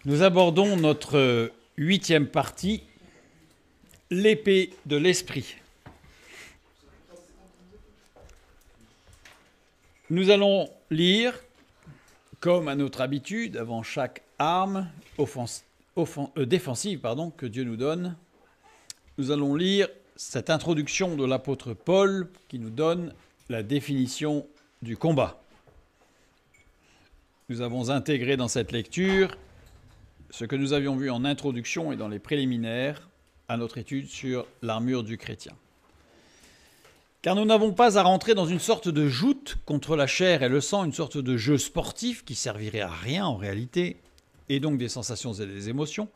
Nous abordons notre 8e partie, l'épée de l'esprit. Nous allons lire, comme à notre habitude, avant chaque arme défensive que Dieu nous donne, nous allons lire cette introduction de l'apôtre Paul qui nous donne la définition du combat. Nous avons intégré dans cette lecture ce que nous avions vu en introduction et dans les préliminaires à notre étude sur l'armure du chrétien. Car nous n'avons pas à rentrer dans une sorte de joute contre la chair et le sang, une sorte de jeu sportif qui servirait à rien en réalité, et donc des sensations et des émotions,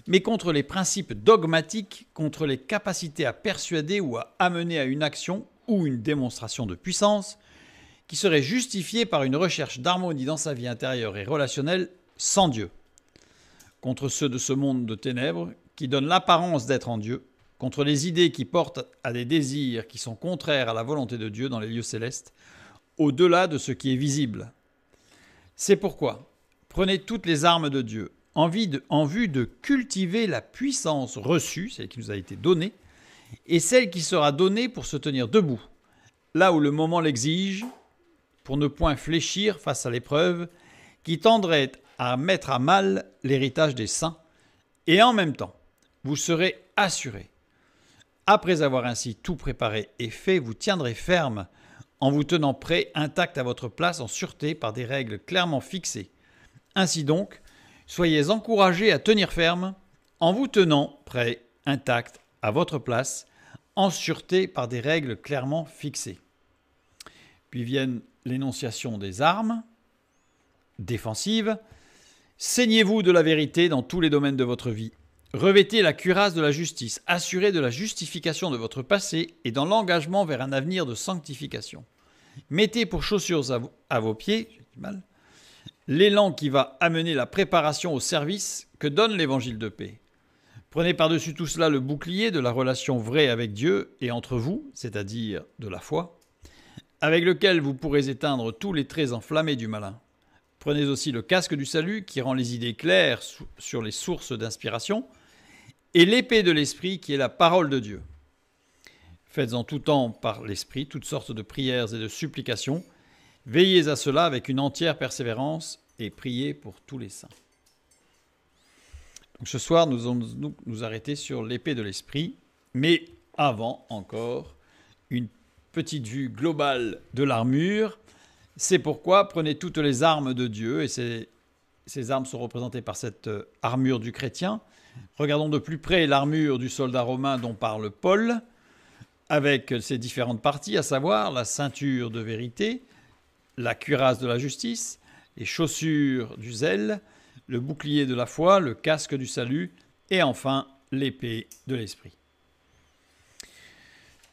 mais contre les principes dogmatiques, contre les capacités à persuader ou à amener à une action ou une démonstration de puissance qui serait justifiée par une recherche d'harmonie dans sa vie intérieure et relationnelle sans Dieu, contre ceux de ce monde de ténèbres qui donnent l'apparence d'être en Dieu, contre les idées qui portent à des désirs qui sont contraires à la volonté de Dieu dans les lieux célestes, au-delà de ce qui est visible. C'est pourquoi, prenez toutes les armes de Dieu en vue de cultiver la puissance reçue, celle qui nous a été donnée, et celle qui sera donnée pour se tenir debout, là où le moment l'exige, pour ne point fléchir face à l'épreuve qui tendrait à mettre à mal l'héritage des saints, et en même temps, vous serez assurés. Après avoir ainsi tout préparé et fait, vous tiendrez ferme en vous tenant prêt, intact à votre place, en sûreté par des règles clairement fixées. Ainsi donc, soyez encouragés à tenir ferme en vous tenant prêt, intact à votre place, en sûreté par des règles clairement fixées. Puis viennent l'énonciation des armes défensives. Saignez-vous de la vérité dans tous les domaines de votre vie. Revêtez la cuirasse de la justice, assurez de la justification de votre passé et dans l'engagement vers un avenir de sanctification. Mettez pour chaussures à vos pieds l'élan qui va amener la préparation au service que donne l'évangile de paix. Prenez par-dessus tout cela le bouclier de la relation vraie avec Dieu et entre vous, c'est-à-dire de la foi, avec lequel vous pourrez éteindre tous les traits enflammés du malin. Prenez aussi le casque du salut qui rend les idées claires sur les sources d'inspiration et l'épée de l'esprit qui est la parole de Dieu. Faites en tout temps par l'esprit toutes sortes de prières et de supplications. Veillez à cela avec une entière persévérance et priez pour tous les saints. Donc ce soir, nous allons nous arrêter sur l'épée de l'esprit, mais avant encore, une petite vue globale de l'armure. C'est pourquoi prenez toutes les armes de Dieu, et ces armes sont représentées par cette armure du chrétien. Regardons de plus près l'armure du soldat romain dont parle Paul, avec ses différentes parties, à savoir la ceinture de vérité, la cuirasse de la justice, les chaussures du zèle, le bouclier de la foi, le casque du salut, et enfin l'épée de l'esprit.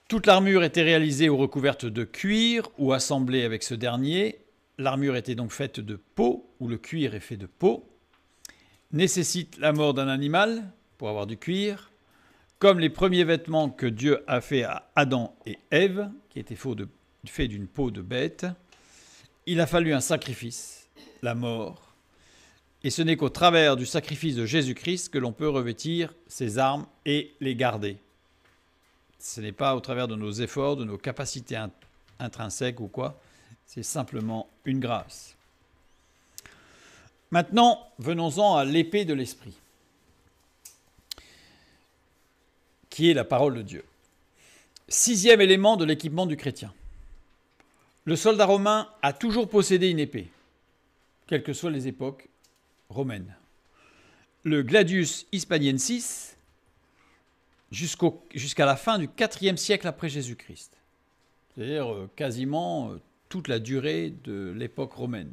Toute l'armure était réalisée ou recouverte de cuir ou assemblée avec ce dernier. L'armure était donc faite de peau, ou le cuir est fait de peau. Nécessite la mort d'un animal pour avoir du cuir, comme les premiers vêtements que Dieu a fait à Adam et Ève, qui étaient faits d'une peau de bête. Il a fallu un sacrifice, la mort. Et ce n'est qu'au travers du sacrifice de Jésus-Christ que l'on peut revêtir ces armes et les garder. Ce n'est pas au travers de nos efforts, de nos capacités intrinsèques ou quoi. C'est simplement une grâce. Maintenant, venons-en à l'épée de l'esprit, qui est la parole de Dieu. 6e élément de l'équipement du chrétien. Le soldat romain a toujours possédé une épée, quelles que soient les époques romaines. Le gladius hispaniensis, jusqu'à la fin du IVe siècle après Jésus-Christ. C'est-à-dire quasiment toute la durée de l'époque romaine.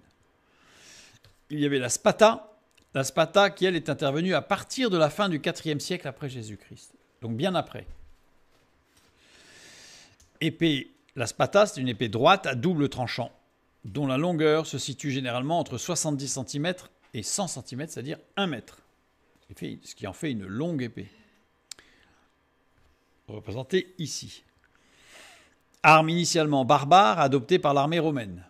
Il y avait la spada qui, elle, est intervenue à partir de la fin du IVe siècle après Jésus-Christ, donc bien après. La spada, c'est une épée droite à double tranchant, dont la longueur se situe généralement entre 70 cm et 100 cm, c'est-à-dire 1 mètre, ce qui en fait une longue épée. Représentée ici. Arme initialement barbare adoptée par l'armée romaine.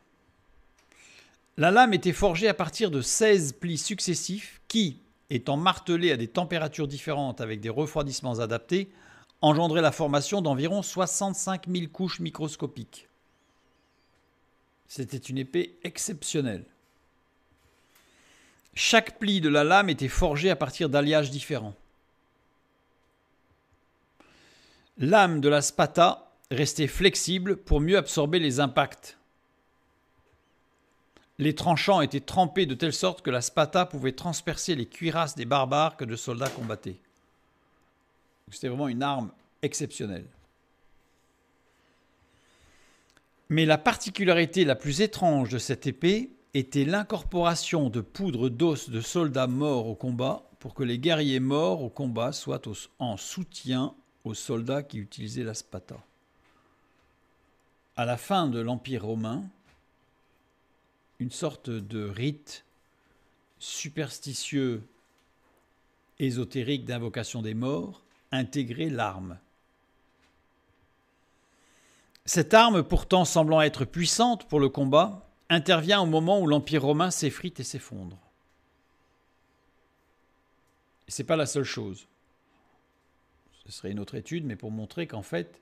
La lame était forgée à partir de 16 plis successifs qui, étant martelées à des températures différentes avec des refroidissements adaptés, engendraient la formation d'environ 65 000 couches microscopiques. C'était une épée exceptionnelle. Chaque pli de la lame était forgé à partir d'alliages différents. L'âme de la spata restait flexible pour mieux absorber les impacts. Les tranchants étaient trempés de telle sorte que la spata pouvait transpercer les cuirasses des barbares que de soldats combattaient. C'était vraiment une arme exceptionnelle. Mais la particularité la plus étrange de cette épée était l'incorporation de poudre d'os de soldats morts au combat pour que les guerriers morts au combat soient en soutien aux soldats qui utilisaient la spata. À la fin de l'Empire romain, une sorte de rite superstitieux, ésotérique d'invocation des morts intégrait l'arme. Cette arme, pourtant semblant être puissante pour le combat, intervient au moment où l'Empire romain s'effrite et s'effondre. Et ce n'est pas la seule chose. Ce serait une autre étude, mais pour montrer qu'en fait,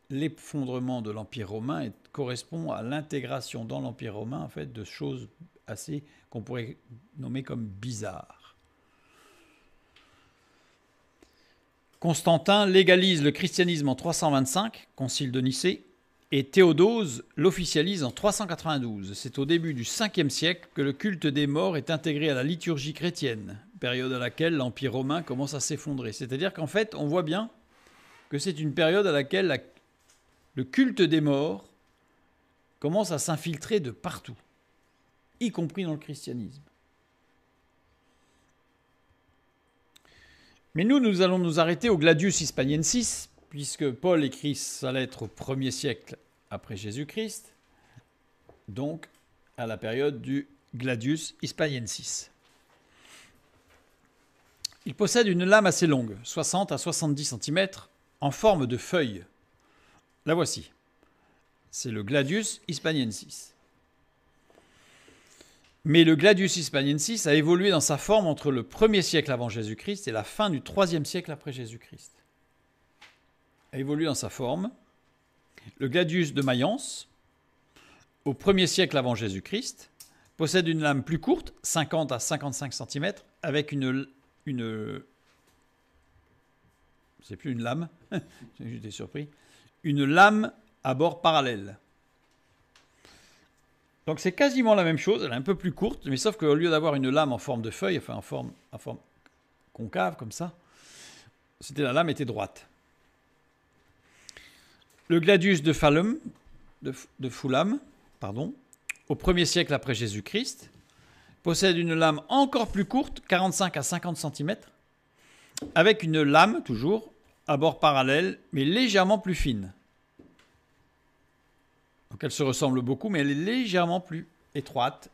l'effondrement de l'Empire romain correspond à l'intégration dans l'Empire romain en fait, de choses assez qu'on pourrait nommer comme bizarres. Constantin légalise le christianisme en 325, concile de Nicée, et Théodose l'officialise en 392. C'est au début du 5e siècle que le culte des morts est intégré à la liturgie chrétienne, période à laquelle l'Empire romain commence à s'effondrer. C'est-à-dire qu'en fait, on voit bien que c'est une période à laquelle le culte des morts commence à s'infiltrer de partout, y compris dans le christianisme. Mais nous allons nous arrêter au Gladius Hispaniensis, puisque Paul écrit sa lettre au 1er siècle après Jésus-Christ, donc à la période du Gladius Hispaniensis. Il possède une lame assez longue, 60 à 70 cm, en forme de feuille. La voici. C'est le Gladius Hispaniensis. Mais le Gladius Hispaniensis a évolué dans sa forme entre le 1er siècle avant Jésus-Christ et la fin du 3e siècle après Jésus-Christ. A évolué dans sa forme. Le Gladius de Mayence, au 1er siècle avant Jésus-Christ, possède une lame plus courte, 50 à 55 cm, avec c'est plus une lame, j'étais surpris, une lame à bord parallèle. Donc c'est quasiment la même chose, elle est un peu plus courte, mais sauf qu'au lieu d'avoir une lame en forme de feuille, enfin en forme concave comme ça, la lame était droite. Le Gladius de Fulham, au 1er siècle après Jésus-Christ, possède une lame encore plus courte, 45 à 50 cm, avec une lame, toujours, à bord parallèle, mais légèrement plus fine. Donc elle se ressemble beaucoup, mais elle est légèrement plus étroite,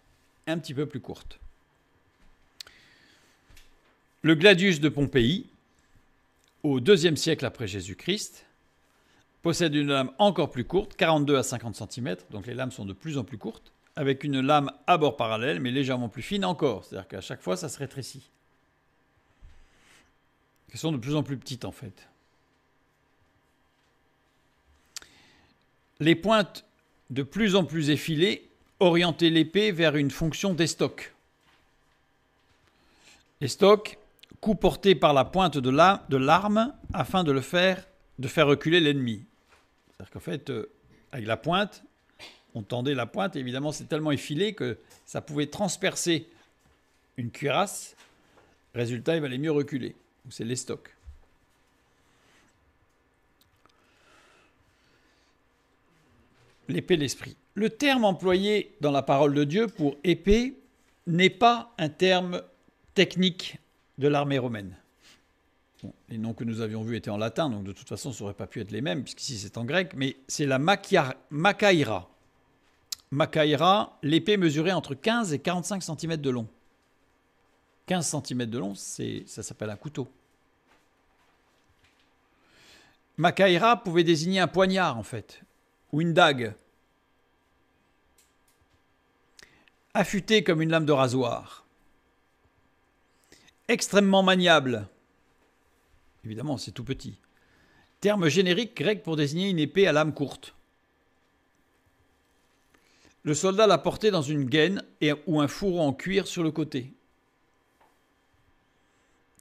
un petit peu plus courte. Le Gladius de Pompéi, au 2e siècle après Jésus-Christ, possède une lame encore plus courte, 42 à 50 cm, donc les lames sont de plus en plus courtes, avec une lame à bord parallèle, mais légèrement plus fine encore. C'est-à-dire qu'à chaque fois, ça se rétrécit. Elles sont de plus en plus petites, en fait. Les pointes de plus en plus effilées orientaient l'épée vers une fonction d'estoc. Estoc, coup porté par la pointe de l'arme afin de faire reculer l'ennemi. C'est-à-dire qu'en fait, avec la pointe, on tendait la pointe, et évidemment c'est tellement effilé que ça pouvait transpercer une cuirasse. Résultat, il valait mieux reculer. Donc c'est l'estoc. L'épée de l'esprit. Le terme employé dans la parole de Dieu pour épée n'est pas un terme technique de l'armée romaine. Bon, les noms que nous avions vus étaient en latin, donc de toute façon ça n'aurait pas pu être les mêmes, puisqu'ici c'est en grec, mais c'est la makaïra. Makaïra, l'épée mesurait entre 15 et 45 cm de long. 15 cm de long, ça s'appelle un couteau. Makaïra pouvait désigner un poignard, en fait, ou une dague. Affûtée comme une lame de rasoir. Extrêmement maniable. Évidemment, c'est tout petit. Terme générique grec pour désigner une épée à lame courte. Le soldat l'a porté dans une gaine ou un fourreau en cuir sur le côté.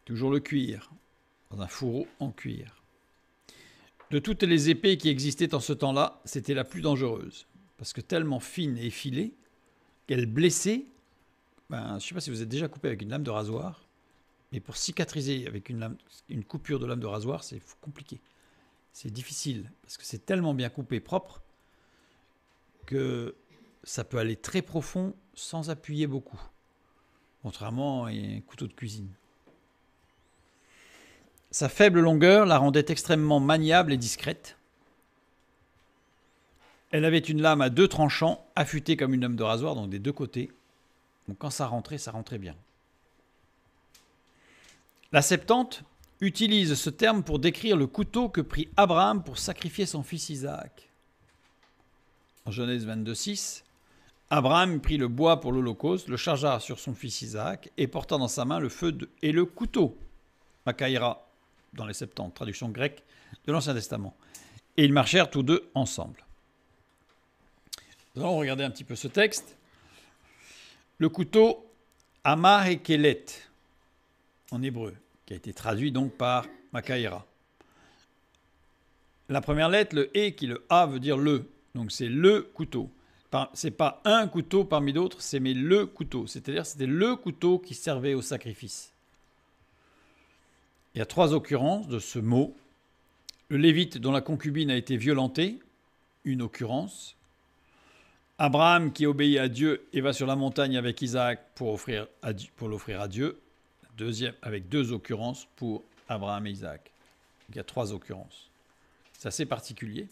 Toujours le cuir, dans un fourreau en cuir. De toutes les épées qui existaient en ce temps-là, c'était la plus dangereuse. Parce que tellement fine et effilée qu'elle blessait. Je ne sais pas si vous êtes déjà coupé avec une lame de rasoir, mais pour cicatriser avec une coupure de lame de rasoir, c'est compliqué. C'est difficile, parce que c'est tellement bien coupé, propre, que ça peut aller très profond sans appuyer beaucoup. Contrairement à un couteau de cuisine. Sa faible longueur la rendait extrêmement maniable et discrète. Elle avait une lame à 2 tranchants, affûtée comme une lame de rasoir, donc des 2 côtés. Donc quand ça rentrait bien. La Septante utilise ce terme pour décrire le couteau que prit Abraham pour sacrifier son fils Isaac. En Genèse 22,6, Abraham prit le bois pour l'Holocauste, le chargea sur son fils Isaac et porta dans sa main le feu et le couteau. Makaïra, dans les Septante, traduction grecque de l'Ancien Testament. Et ils marchèrent tous deux ensemble. Nous allons regarder un petit peu ce texte. Le couteau Amar et Kelet, en hébreu, qui a été traduit donc par Makaïra. La première lettre, le E, qui le A veut dire le. Donc c'est le couteau. C'est pas un couteau parmi d'autres, c'est mais le couteau. C'est-à-dire c'était le couteau qui servait au sacrifice. Il y a 3 occurrences de ce mot. Le Lévite dont la concubine a été violentée, une occurrence. Abraham qui obéit à Dieu et va sur la montagne avec Isaac pour l'offrir à Dieu. Deuxième, avec 2 occurrences pour Abraham et Isaac. Il y a 3 occurrences. C'est assez particulier.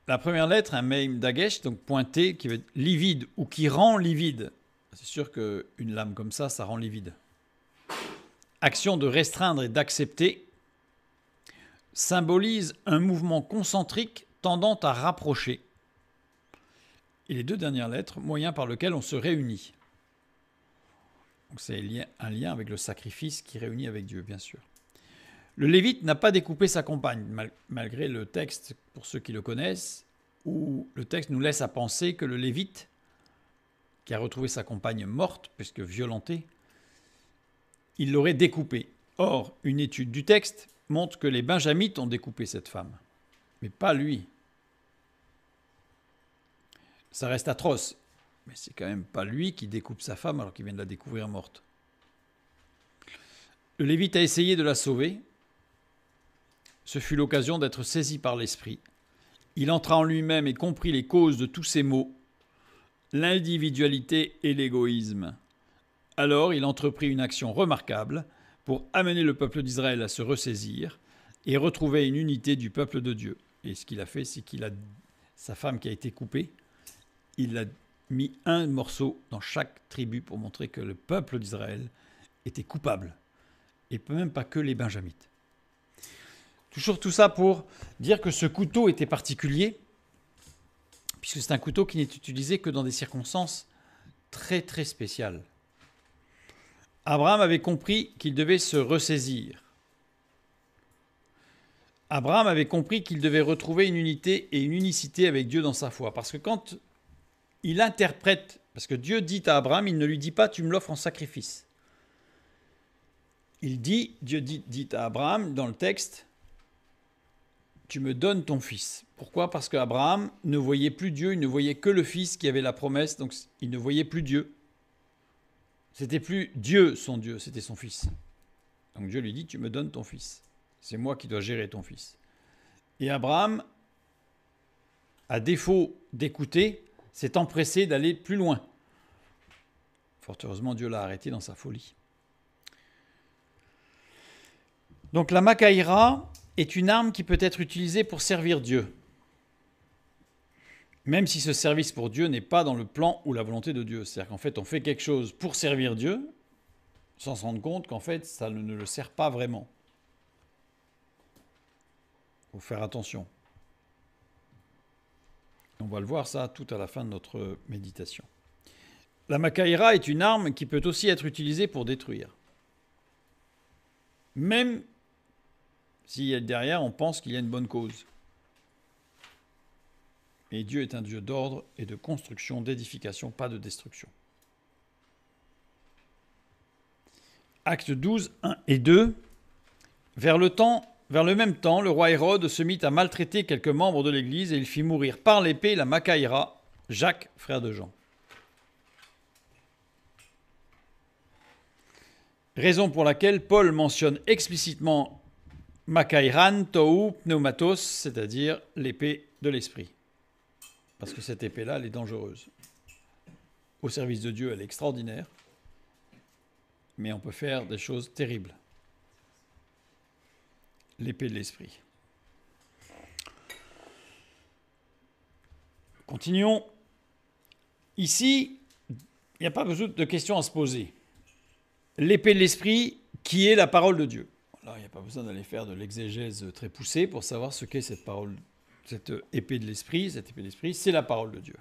La première lettre, un Meim Dagesh, donc pointé, qui veut être livide ou qui rend livide. C'est sûr qu'une lame comme ça rend livide. Action de restreindre et d'accepter symbolise un mouvement concentrique tendant à rapprocher. Et les 2 dernières lettres, moyen par lequel on se réunit. Donc c'est un lien avec le sacrifice qui réunit avec Dieu, bien sûr. Le Lévite n'a pas découpé sa compagne, malgré le texte, pour ceux qui le connaissent, où le texte nous laisse à penser que le Lévite, qui a retrouvé sa compagne morte, puisque violentée, il l'aurait découpée. Or, une étude du texte montre que les Benjamites ont découpé cette femme, mais pas lui. Ça reste atroce, mais c'est quand même pas lui qui découpe sa femme alors qu'il vient de la découvrir morte. Le Lévite a essayé de la sauver. Ce fut l'occasion d'être saisi par l'Esprit. Il entra en lui-même et comprit les causes de tous ces maux, l'individualité et l'égoïsme. Alors il entreprit une action remarquable pour amener le peuple d'Israël à se ressaisir et retrouver une unité du peuple de Dieu. Et ce qu'il a fait, c'est sa femme qui a été coupée, il a mis un morceau dans chaque tribu pour montrer que le peuple d'Israël était coupable. Et même pas que les Benjamites. Toujours tout ça pour dire que ce couteau était particulier, puisque c'est un couteau qui n'est utilisé que dans des circonstances très très spéciales. Abraham avait compris qu'il devait se ressaisir. Abraham avait compris qu'il devait retrouver une unité et une unicité avec Dieu dans sa foi. Parce que quand il interprète, parce que Dieu dit à Abraham, il ne lui dit pas « tu me l'offres en sacrifice ». Dieu dit à Abraham dans le texte, tu me donnes ton fils. Pourquoi ? Parce qu'Abraham ne voyait plus Dieu, il ne voyait que le fils qui avait la promesse, donc il ne voyait plus Dieu. C'était plus Dieu son Dieu, c'était son fils. Donc Dieu lui dit, tu me donnes ton fils. C'est moi qui dois gérer ton fils. Et Abraham, à défaut d'écouter, s'est empressé d'aller plus loin. Fort heureusement, Dieu l'a arrêté dans sa folie. Donc la Makaïra est une arme qui peut être utilisée pour servir Dieu. Même si ce service pour Dieu n'est pas dans le plan ou la volonté de Dieu. C'est-à-dire qu'en fait, on fait quelque chose pour servir Dieu, sans se rendre compte qu'en fait, ça ne le sert pas vraiment. Il faut faire attention. On va le voir ça tout à la fin de notre méditation. La macaïra est une arme qui peut aussi être utilisée pour détruire. Même si derrière, on pense qu'il y a une bonne cause. Et Dieu est un Dieu d'ordre et de construction, d'édification, pas de destruction. Actes 12, 1 et 2. Vers le même temps, le roi Hérode se mit à maltraiter quelques membres de l'Église et il fit mourir par l'épée la macaïra, Jacques, frère de Jean. Raison pour laquelle Paul mentionne explicitement Makairan, Tou, Pneumatos, c'est-à-dire l'épée de l'esprit. Parce que cette épée-là, elle est dangereuse. Au service de Dieu, elle est extraordinaire, mais on peut faire des choses terribles. L'épée de l'esprit. Continuons. Ici, il n'y a pas besoin de questions à se poser. L'épée de l'esprit, qui est la parole de Dieu. Alors, il n'y a pas besoin d'aller faire de l'exégèse très poussée pour savoir ce qu'est cette parole, cette épée de l'esprit. Cette épée de l'esprit, c'est la parole de Dieu.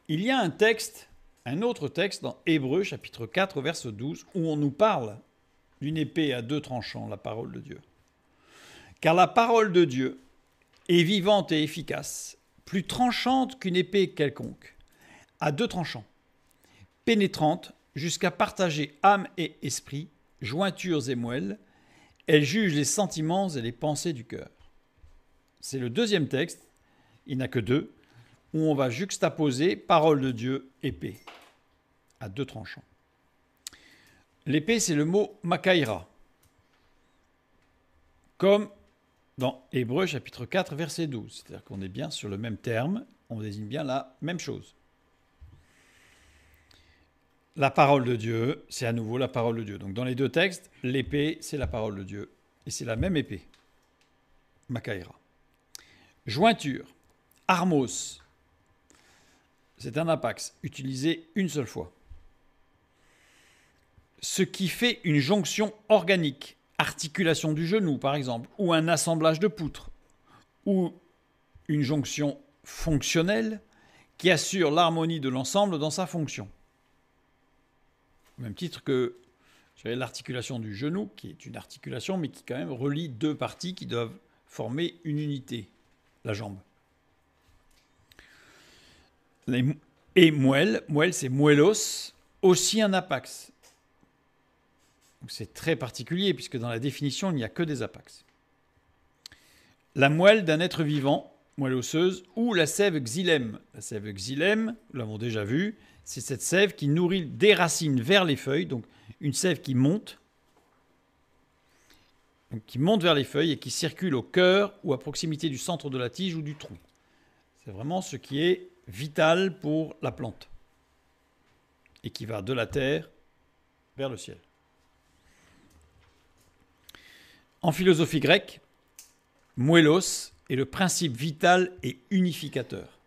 Il y a un autre texte dans Hébreux, chapitre 4, verset 12, où on nous parle d'une épée à deux tranchants, la parole de Dieu. Car la parole de Dieu est vivante et efficace, plus tranchante qu'une épée quelconque, à deux tranchants, pénétrante jusqu'à partager âme et esprit, jointures et moelles, elle juge les sentiments et les pensées du cœur. C'est le deuxième texte, il n'y en a que deux, où on va juxtaposer parole de Dieu, épée, à deux tranchants. L'épée, c'est le mot makaïra, comme dans Hébreux chapitre 4, verset 12. C'est-à-dire qu'on est bien sur le même terme, on désigne bien la même chose. La parole de Dieu, c'est à nouveau la parole de Dieu. Donc dans les deux textes, l'épée, c'est la parole de Dieu. Et c'est la même épée. Makaïra. Jointure. Armos. C'est un apax, utilisé une seule fois. Ce qui fait une jonction organique, articulation du genou par exemple, ou un assemblage de poutres, ou une jonction fonctionnelle qui assure l'harmonie de l'ensemble dans sa fonction. Au même titre que l'articulation du genou, qui est une articulation, mais qui quand même relie deux parties qui doivent former une unité, la jambe. Et moelle c'est moellos, aussi un apax. C'est très particulier, puisque dans la définition, il n'y a que des apax. La moelle d'un être vivant, moelle osseuse, ou la sève xylème. La sève xylème, nous l'avons déjà vu, c'est cette sève qui nourrit des racines vers les feuilles, donc une sève qui monte vers les feuilles et qui circule au cœur ou à proximité du centre de la tige ou du tronc. C'est vraiment ce qui est vital pour la plante et qui va de la terre vers le ciel. En philosophie grecque, moelos est le principe vital et unificateur.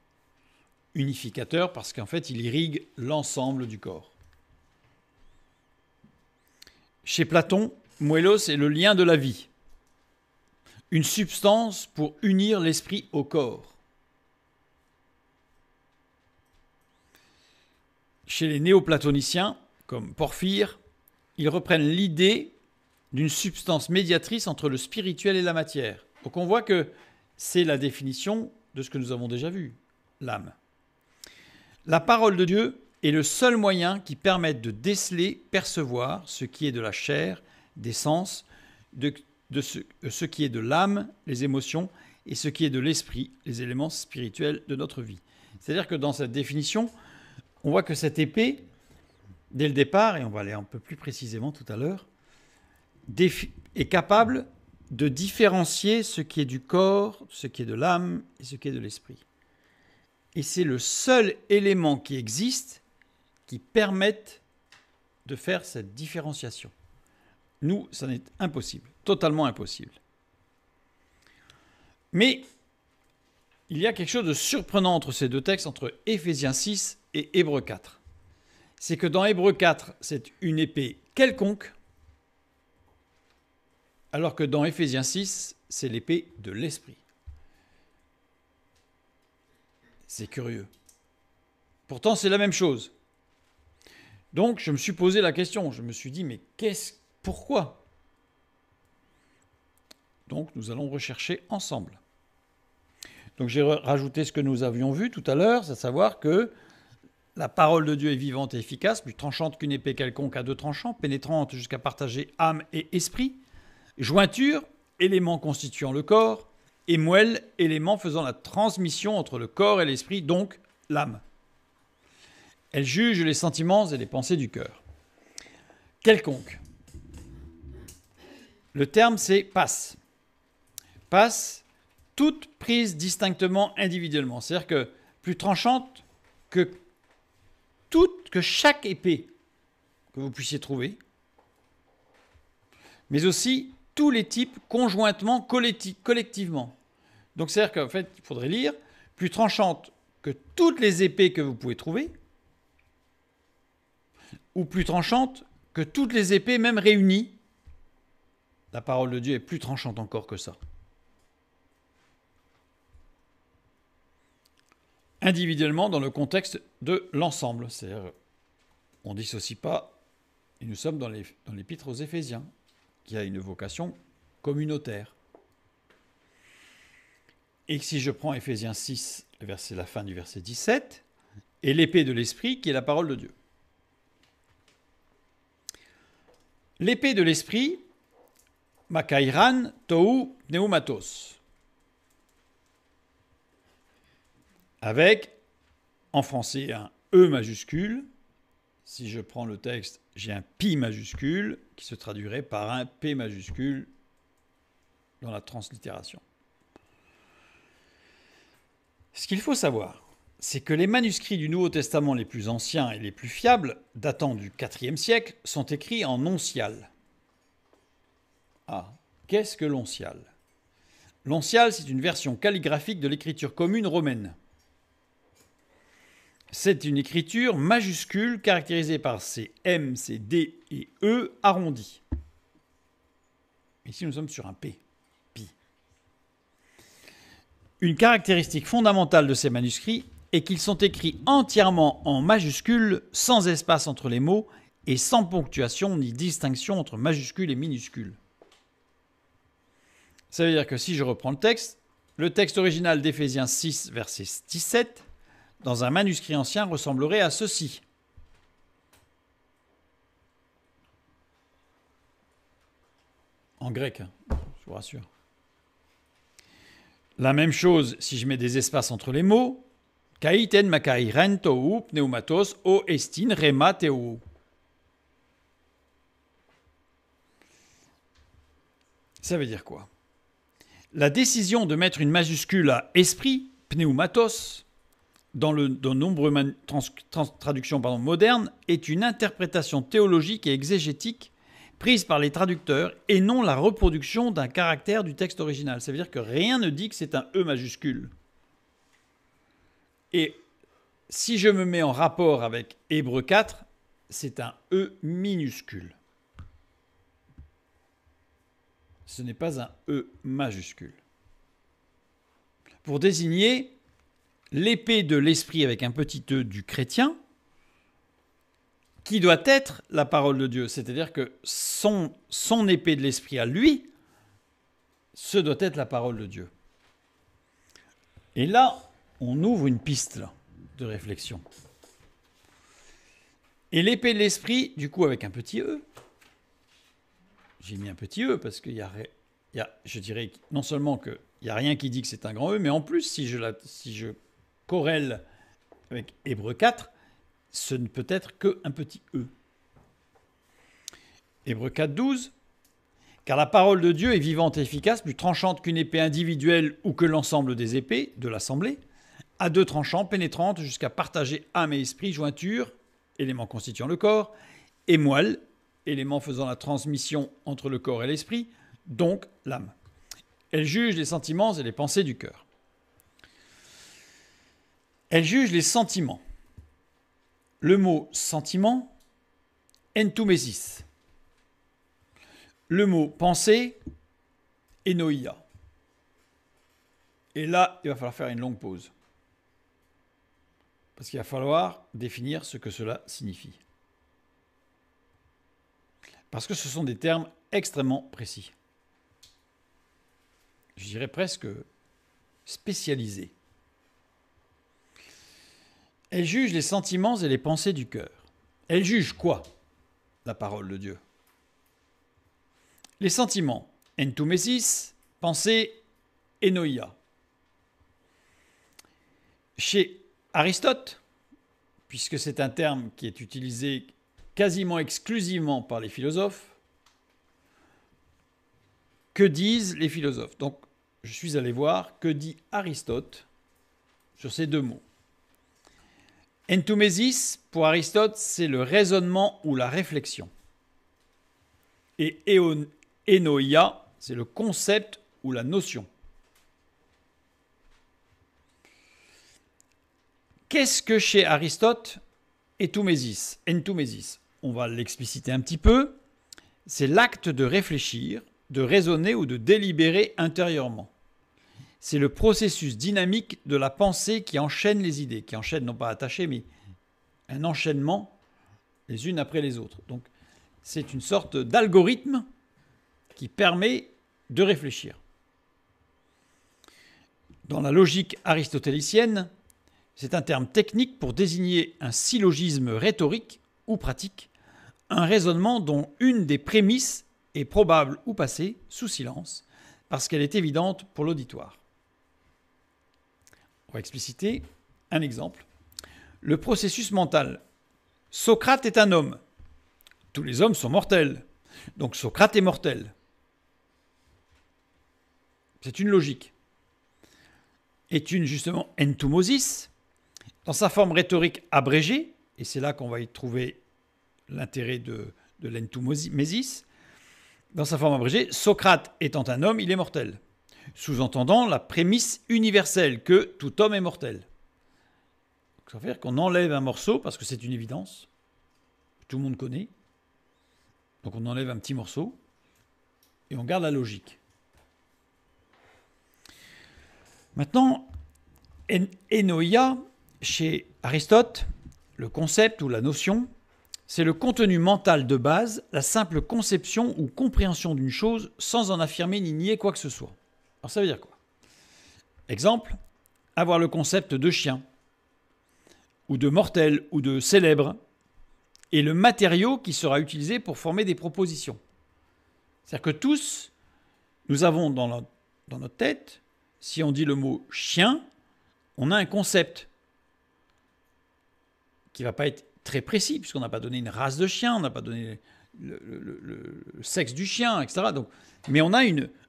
Unificateur parce qu'en fait, il irrigue l'ensemble du corps. Chez Platon, moelos est le lien de la vie, une substance pour unir l'esprit au corps. Chez les néoplatoniciens, comme Porphyre, ils reprennent l'idée d'une substance médiatrice entre le spirituel et la matière. Donc on voit que c'est la définition de ce que nous avons déjà vu, l'âme. La parole de Dieu est le seul moyen qui permette de déceler, percevoir ce qui est de la chair, des sens, de ce qui est de l'âme, les émotions, et ce qui est de l'esprit, les éléments spirituels de notre vie. C'est-à-dire que dans cette définition, on voit que cette épée, dès le départ, et on va aller un peu plus précisément tout à l'heure, est capable de différencier ce qui est du corps, ce qui est de l'âme et ce qui est de l'esprit. Et c'est le seul élément qui existe qui permette de faire cette différenciation. Nous, ça n'est impossible, totalement impossible. Mais il y a quelque chose de surprenant entre ces deux textes, entre Éphésiens 6 et Hébreux 4. C'est que dans Hébreux 4, c'est une épée quelconque, alors que dans Éphésiens 6, c'est l'épée de l'esprit. C'est curieux. Pourtant, c'est la même chose. Donc je me suis posé la question, je me suis dit mais pourquoi? Donc nous allons rechercher ensemble. Donc j'ai rajouté ce que nous avions vu tout à l'heure, c'est à savoir que la parole de Dieu est vivante et efficace, plus tranchante qu'une épée quelconque à deux tranchants, pénétrante jusqu'à partager âme et esprit, jointure, élément constituant le corps, et moelle, élément faisant la transmission entre le corps et l'esprit, donc l'âme. Elle juge les sentiments et les pensées du cœur. Quelconque. Le terme c'est passe. Passe, toute prise distinctement individuellement. C'est-à-dire que plus tranchante que chaque épée que vous puissiez trouver, mais aussi tous les types conjointement, collectivement. Donc c'est-à-dire qu'en fait, il faudrait lire plus tranchante que toutes les épées que vous pouvez trouver, ou plus tranchante que toutes les épées même réunies. La parole de Dieu est plus tranchante encore que ça. Individuellement dans le contexte de l'ensemble. C'est-à-dire, on ne dissocie pas, et nous sommes dans l'épître aux Éphésiens, qui a une vocation communautaire. Et si je prends Éphésiens 6, la fin du verset 17, et l'épée de l'esprit, qui est la parole de Dieu. L'épée de l'esprit, makairan tou pneumatos. Avec, en français, un E majuscule. Si je prends le texte, j'ai un pi majuscule qui se traduirait par un P majuscule dans la translittération. Ce qu'il faut savoir, c'est que les manuscrits du Nouveau Testament les plus anciens et les plus fiables, datant du IVe siècle, sont écrits en oncial. Ah, qu'est-ce que l'oncial? L'oncial, c'est une version calligraphique de l'écriture commune romaine. C'est une écriture majuscule caractérisée par ses M, ses D et E arrondis. Ici, nous sommes sur un P. Pi. Une caractéristique fondamentale de ces manuscrits est qu'ils sont écrits entièrement en majuscules, sans espace entre les mots et sans ponctuation ni distinction entre majuscules et minuscules. Ça veut dire que si je reprends le texte original d'Éphésiens 6, verset 17, dans un manuscrit ancien ressemblerait à ceci. En grec, je vous rassure. La même chose si je mets des espaces entre les mots. Kaiten makai rentou pneumatos o estin rema teu. Ça veut dire quoi? La décision de mettre une majuscule à esprit, pneumatos, dans de nombreuses traductions modernes, est une interprétation théologique et exégétique prise par les traducteurs et non la reproduction d'un caractère du texte original. Ça veut dire que rien ne dit que c'est un E majuscule. Et si je me mets en rapport avec Hébreux 4, c'est un E minuscule. Ce n'est pas un E majuscule. Pour désigner l'épée de l'esprit avec un petit E du chrétien, qui doit être la parole de Dieu. C'est-à-dire que son épée de l'esprit à lui, ce doit être la parole de Dieu. Et là, on ouvre une piste de réflexion. Et l'épée de l'esprit, du coup, avec un petit E, j'ai mis un petit E parce qu'il y a, je dirais non seulement qu'il n'y a rien qui dit que c'est un grand E, mais en plus, si je corrèle avec Hébreux 4, ce ne peut être qu'un petit E. Hébreux 4, 12. Car la parole de Dieu est vivante et efficace, plus tranchante qu'une épée individuelle ou que l'ensemble des épées de l'assemblée, à deux tranchants, pénétrante jusqu'à partager âme et esprit, jointure, élément constituant le corps, et moelle, élément faisant la transmission entre le corps et l'esprit, donc l'âme. Elle juge les sentiments et les pensées du cœur. Elle juge les sentiments. Le mot sentiment, entoumesis. Le mot pensée, enoia. Et là, il va falloir faire une longue pause. Parce qu'il va falloir définir ce que cela signifie. parce que ce sont des termes extrêmement précis. Je dirais presque spécialisés. Elle juge les sentiments et les pensées du cœur. Elle juge quoi, la parole de Dieu? Les sentiments, entumesis, pensée, enoia. Chez Aristote, puisque c'est un terme qui est utilisé quasiment exclusivement par les philosophes, que disent les philosophes? Donc, je suis allé voir que dit Aristote sur ces deux mots. Entumesis, pour Aristote, c'est le raisonnement ou la réflexion. Et enoia, c'est le concept ou la notion. Qu'est-ce que chez Aristote entumesis? On va l'expliciter un petit peu. C'est l'acte de réfléchir, de raisonner ou de délibérer intérieurement. C'est le processus dynamique de la pensée qui enchaîne les idées, qui enchaîne non pas attachées, mais un enchaînement les unes après les autres. Donc c'est une sorte d'algorithme qui permet de réfléchir. Dans la logique aristotélicienne, c'est un terme technique pour désigner un syllogisme rhétorique ou pratique, un raisonnement dont une des prémices est probable ou passée sous silence, parce qu'elle est évidente pour l'auditoire. On va expliciter un exemple. Le processus mental. Socrate est un homme. Tous les hommes sont mortels. Donc Socrate est mortel. C'est une logique. Est une justement entumosis, dans sa forme rhétorique abrégée, et c'est là qu'on va y trouver l'intérêt de l'entumesis. Dans sa forme abrégée, Socrate étant un homme, il est mortel. Sous-entendant la prémisse universelle que tout homme est mortel. Ça veut dire qu'on enlève un morceau, parce que c'est une évidence, tout le monde connaît. Donc on enlève un petit morceau, et on garde la logique. Maintenant, enoia, chez Aristote, le concept ou la notion, c'est le contenu mental de base, la simple conception ou compréhension d'une chose sans en affirmer ni nier quoi que ce soit. Alors ça veut dire quoi? Exemple, avoir le concept de chien, ou de mortel, ou de célèbre, et le matériau qui sera utilisé pour former des propositions. C'est-à-dire que tous, nous avons dans notre tête, si on dit le mot chien, on a un concept qui ne va pas être très précis, puisqu'on n'a pas donné une race de chien, on n'a pas donné le sexe du chien, etc. Donc, mais on a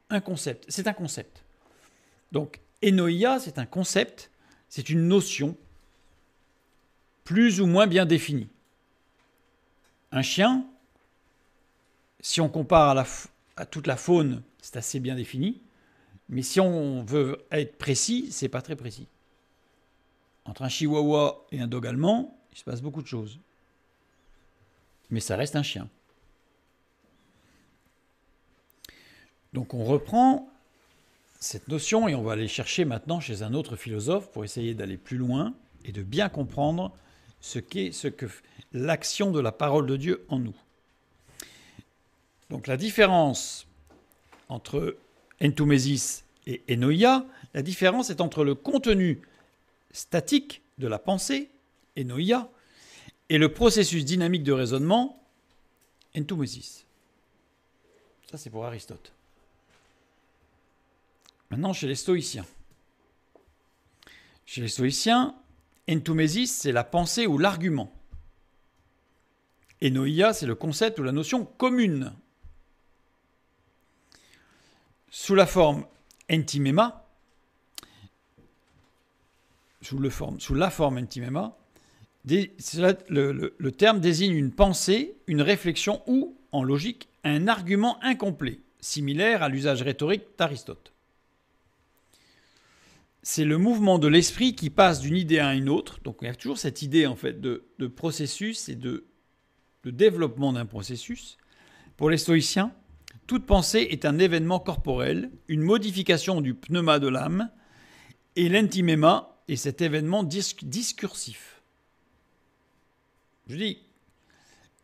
un concept. C'est un concept. Donc, enoia, c'est un concept, c'est une notion plus ou moins bien définie. Un chien, si on compare à toute la faune, c'est assez bien défini. Mais si on veut être précis, c'est pas très précis. Entre un chihuahua et un dog allemand, il se passe beaucoup de choses. Mais ça reste un chien. Donc on reprend cette notion et on va aller chercher maintenant chez un autre philosophe pour essayer d'aller plus loin et de bien comprendre ce que l'action de la parole de Dieu en nous. Donc la différence entre entumesis et enoia, la différence est entre le contenu statique de la pensée, enoia, et le processus dynamique de raisonnement, entumesis. Ça, c'est pour Aristote. Maintenant, chez les stoïciens. Chez les stoïciens, entumesis, c'est la pensée ou l'argument. Enoia, c'est le concept ou la notion commune. Sous la forme entimema, sous la forme entimema, le terme désigne une pensée, une réflexion ou, en logique, un argument incomplet, similaire à l'usage rhétorique d'Aristote. C'est le mouvement de l'esprit qui passe d'une idée à une autre. Donc il y a toujours cette idée en fait de processus et de développement d'un processus. Pour les stoïciens, toute pensée est un événement corporel, une modification du pneuma de l'âme, et l'entimema est cet événement discursif. Je dis,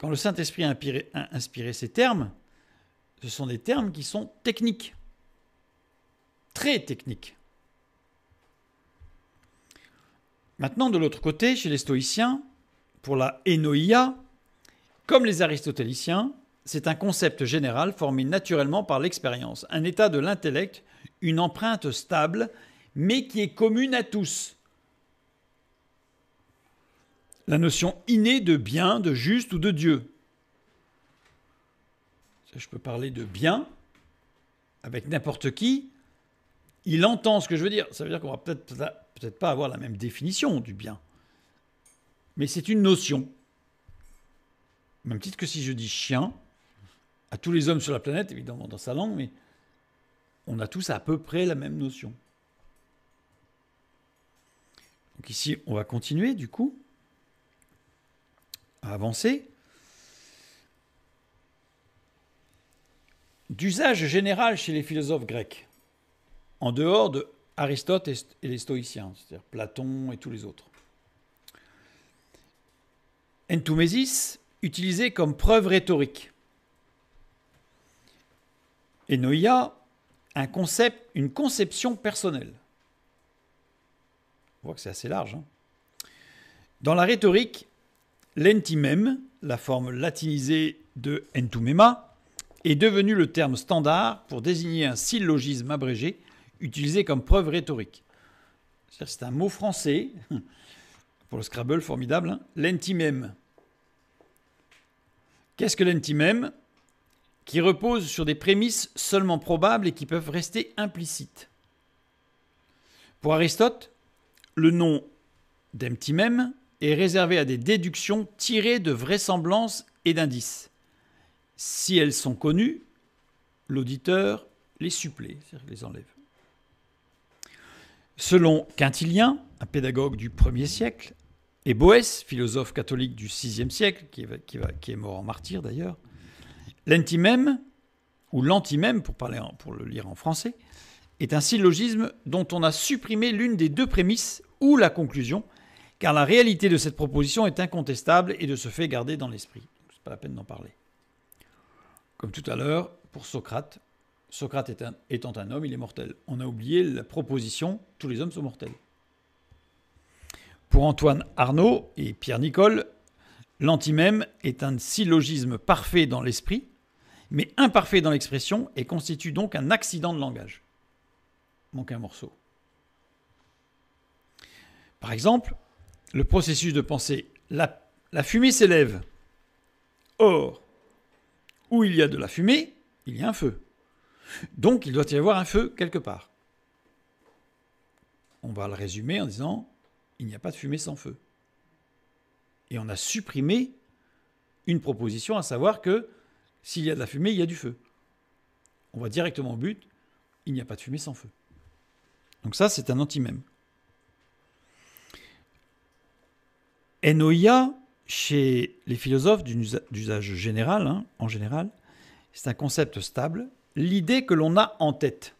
quand le Saint-Esprit a inspiré ces termes, ce sont des termes qui sont techniques, très techniques. Maintenant, de l'autre côté, chez les stoïciens, pour la enoia, comme les aristotéliciens, c'est un concept général formé naturellement par l'expérience, un état de l'intellect, une empreinte stable, mais qui est commune à tous. La notion innée de bien, de juste ou de Dieu. Je peux parler de bien avec n'importe qui. Il entend ce que je veux dire. Ça veut dire qu'on va peut-être pas avoir la même définition du bien. Mais c'est une notion. Même titre que si je dis chien, à tous les hommes sur la planète, évidemment dans sa langue, mais on a tous à peu près la même notion. Donc ici, on va continuer du coup à avancer. D'usage général chez les philosophes grecs, en dehors de Aristote et les stoïciens, c'est-à-dire Platon et tous les autres. Entoumesis, utilisé comme preuve rhétorique. Enoia, un concept, une conception personnelle. On voit que c'est assez large. Dans la rhétorique, l'entimème, la forme latinisée de entoumema, est devenu le terme standard pour désigner un syllogisme abrégé utilisé comme preuve rhétorique. C'est un mot français, pour le Scrabble, formidable, l'entimème. Qu'est-ce que l'entimème ? Qui repose sur des prémices seulement probables et qui peuvent rester implicites. Pour Aristote, le nom d'entimème est réservé à des déductions tirées de vraisemblances et d'indices. Si elles sont connues, l'auditeur les supplée, c'est-à-dire les enlève. Selon Quintilien, un pédagogue du 1er siècle, et Boès, philosophe catholique du 6e siècle, qui est mort en martyr d'ailleurs, l'entimème, ou l'antimème, pour le lire en français, est un syllogisme dont on a supprimé l'une des deux prémices ou la conclusion, car la réalité de cette proposition est incontestable et de ce fait gardée dans l'esprit. Ce n'est pas la peine d'en parler. Comme tout à l'heure, pour Socrate, Socrate étant un homme, il est mortel. On a oublié la proposition, tous les hommes sont mortels. Pour Antoine Arnaud et Pierre Nicole, l'antimème est un syllogisme parfait dans l'esprit, mais imparfait dans l'expression et constitue donc un accident de langage. Manque un morceau. Par exemple, le processus de pensée, la fumée s'élève. Or, où il y a de la fumée, il y a un feu. Donc, il doit y avoir un feu quelque part. On va le résumer en disant, il n'y a pas de fumée sans feu. Et on a supprimé une proposition, à savoir que s'il y a de la fumée, il y a du feu. On va directement au but, il n'y a pas de fumée sans feu. Donc ça, c'est un antimème. Enoia, chez les philosophes d'usage général, en général, c'est un concept stable, l'idée que l'on a en tête.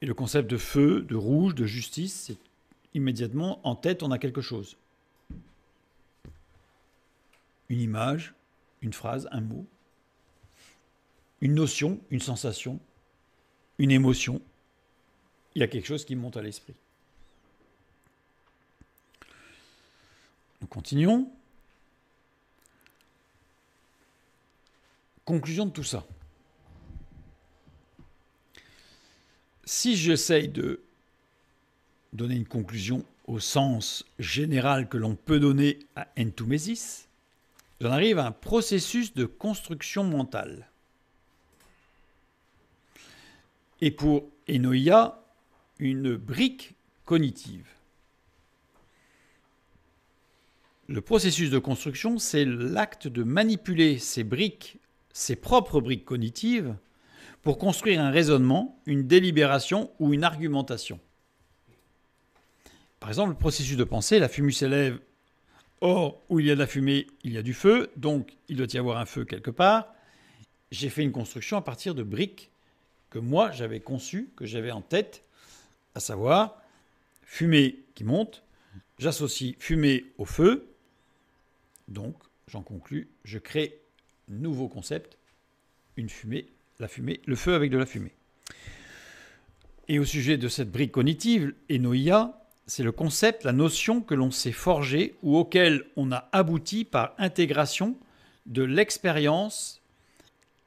Et le concept de feu, de rouge, de justice, c'est immédiatement en tête, on a quelque chose. Une image, une phrase, un mot, une notion, une sensation, une émotion. Il y a quelque chose qui monte à l'esprit. Nous continuons. Conclusion de tout ça. Si j'essaye de donner une conclusion au sens général que l'on peut donner à entoumesis, j'en arrive à un processus de construction mentale. Et pour enoia, une brique cognitive. Le processus de construction, c'est l'acte de manipuler ces briques, ses propres briques cognitives, pour construire un raisonnement, une délibération ou une argumentation. Par exemple, le processus de pensée, la fumée s'élève. Or, où il y a de la fumée, il y a du feu, donc il doit y avoir un feu quelque part. J'ai fait une construction à partir de briques que moi j'avais conçues, que j'avais en tête, à savoir fumée qui monte, j'associe fumée au feu, donc j'en conclus, je crée un nouveau concept, une fumée, la fumée, le feu avec de la fumée. Et au sujet de cette brique cognitive, Enoia, c'est le concept, la notion que l'on s'est forgé ou auquel on a abouti par intégration de l'expérience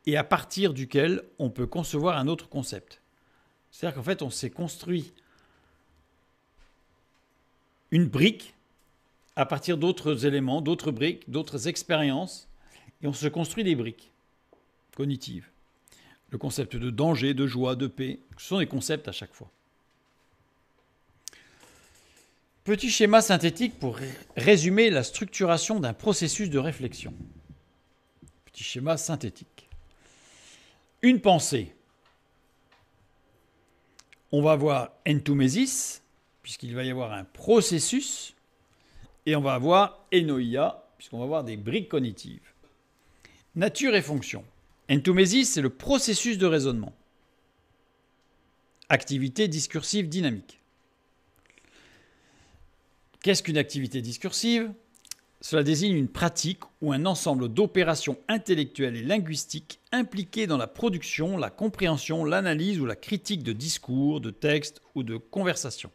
et à partir duquel on peut concevoir un autre concept. C'est-à-dire qu'en fait, on s'est construit une brique à partir d'autres éléments, d'autres briques, d'autres expériences, et on se construit des briques cognitives. Le concept de danger, de joie, de paix, ce sont des concepts à chaque fois. Petit schéma synthétique pour résumer la structuration d'un processus de réflexion. Petit schéma synthétique. Une pensée. On va avoir entumesis, puisqu'il va y avoir un processus, et on va avoir enoia, puisqu'on va avoir des briques cognitives. Nature et fonction. Entumesis, c'est le processus de raisonnement. Activité discursive dynamique. Qu'est-ce qu'une activité discursive ? Cela désigne une pratique ou un ensemble d'opérations intellectuelles et linguistiques impliquées dans la production, la compréhension, l'analyse ou la critique de discours, de textes ou de conversations.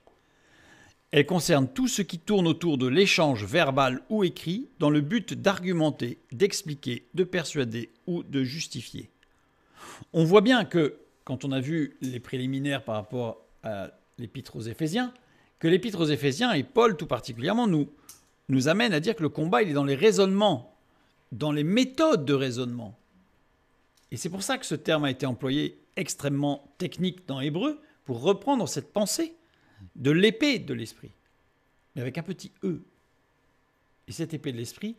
Elle concerne tout ce qui tourne autour de l'échange verbal ou écrit dans le but d'argumenter, d'expliquer, de persuader ou de justifier. On voit bien que, quand on a vu les préliminaires par rapport à l'épître aux Éphésiens, que l'épître aux Éphésiens, et Paul tout particulièrement, nous amène à dire que le combat, il est dans les raisonnements, dans les méthodes de raisonnement. Et c'est pour ça que ce terme a été employé extrêmement technique dans Hébreu, pour reprendre cette pensée de l'épée de l'esprit, mais avec un petit E. Et cette épée de l'esprit,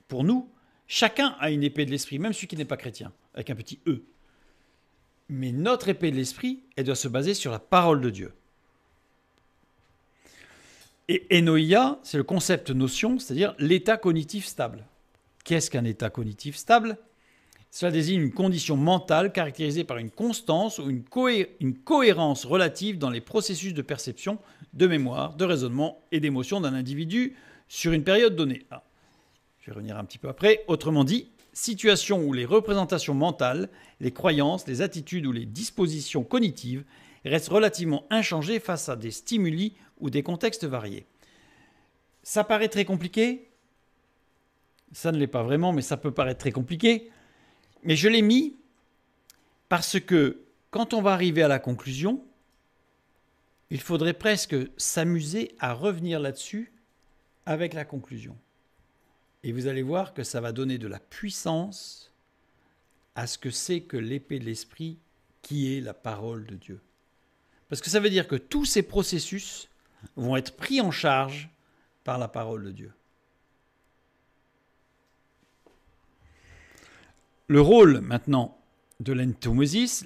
pour nous, chacun a une épée de l'esprit, même celui qui n'est pas chrétien, avec un petit E. Mais notre épée de l'esprit, elle doit se baser sur la parole de Dieu. Et enoia, c'est le concept notion, c'est-à-dire l'état cognitif stable. Qu'est-ce qu'un état cognitif stable ? Cela désigne une condition mentale caractérisée par une constance ou une cohérence relative dans les processus de perception, de mémoire, de raisonnement et d'émotion d'un individu sur une période donnée. Ah, je vais revenir un petit peu après. Autrement dit, situation où les représentations mentales, les croyances, les attitudes ou les dispositions cognitives restent relativement inchangées face à des stimuli ou des contextes variés. Ça paraît très compliqué. Ça ne l'est pas vraiment, mais ça peut paraître très compliqué. Mais je l'ai mis parce que quand on va arriver à la conclusion, il faudrait presque s'amuser à revenir là-dessus avec la conclusion. Et vous allez voir que ça va donner de la puissance à ce que c'est que l'épée de l'esprit qui est la parole de Dieu. Parce que ça veut dire que tous ces processus vont être pris en charge par la parole de Dieu. Le rôle maintenant de l'entumesis,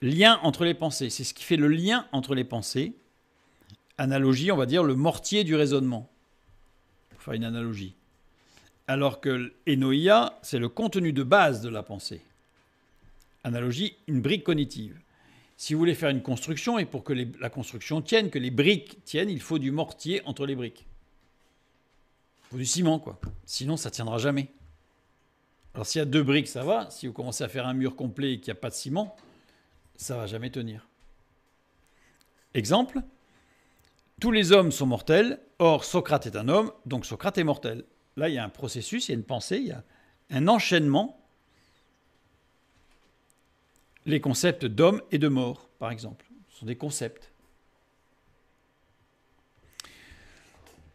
lien entre les pensées, c'est ce qui fait le lien entre les pensées. Analogie, on va dire le mortier du raisonnement, pour faire une analogie. Alors que l'enoia, c'est le contenu de base de la pensée. Analogie, une brique cognitive. Si vous voulez faire une construction, et pour que la construction tienne, que les briques tiennent, il faut du mortier entre les briques. Il faut du ciment, quoi. Sinon, ça ne tiendra jamais. Alors s'il y a 2 briques, ça va. Si vous commencez à faire un mur complet et qu'il n'y a pas de ciment, ça ne va jamais tenir. Exemple, tous les hommes sont mortels, or Socrate est un homme, donc Socrate est mortel. Là, il y a un processus, il y a une pensée, il y a un enchaînement. Les concepts d'homme et de mort, par exemple, ce sont des concepts.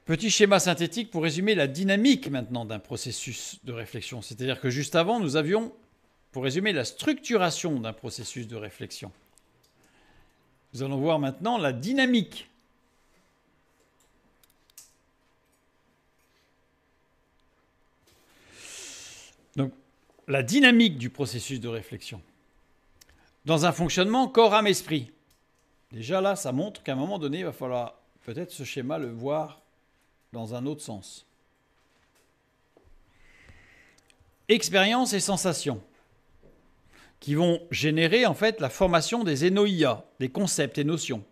Petit schéma synthétique pour résumer la dynamique maintenant d'un processus de réflexion. C'est-à-dire que juste avant, nous avions, pour résumer, la structuration d'un processus de réflexion. Nous allons voir maintenant la dynamique. Donc, la dynamique du processus de réflexion. Dans un fonctionnement corps, âme, esprit. Déjà là, ça montre qu'à un moment donné, il va falloir peut-être ce schéma le voir dans un autre sens. Expérience et sensations qui vont générer en fait la formation des enoia, des concepts et notions.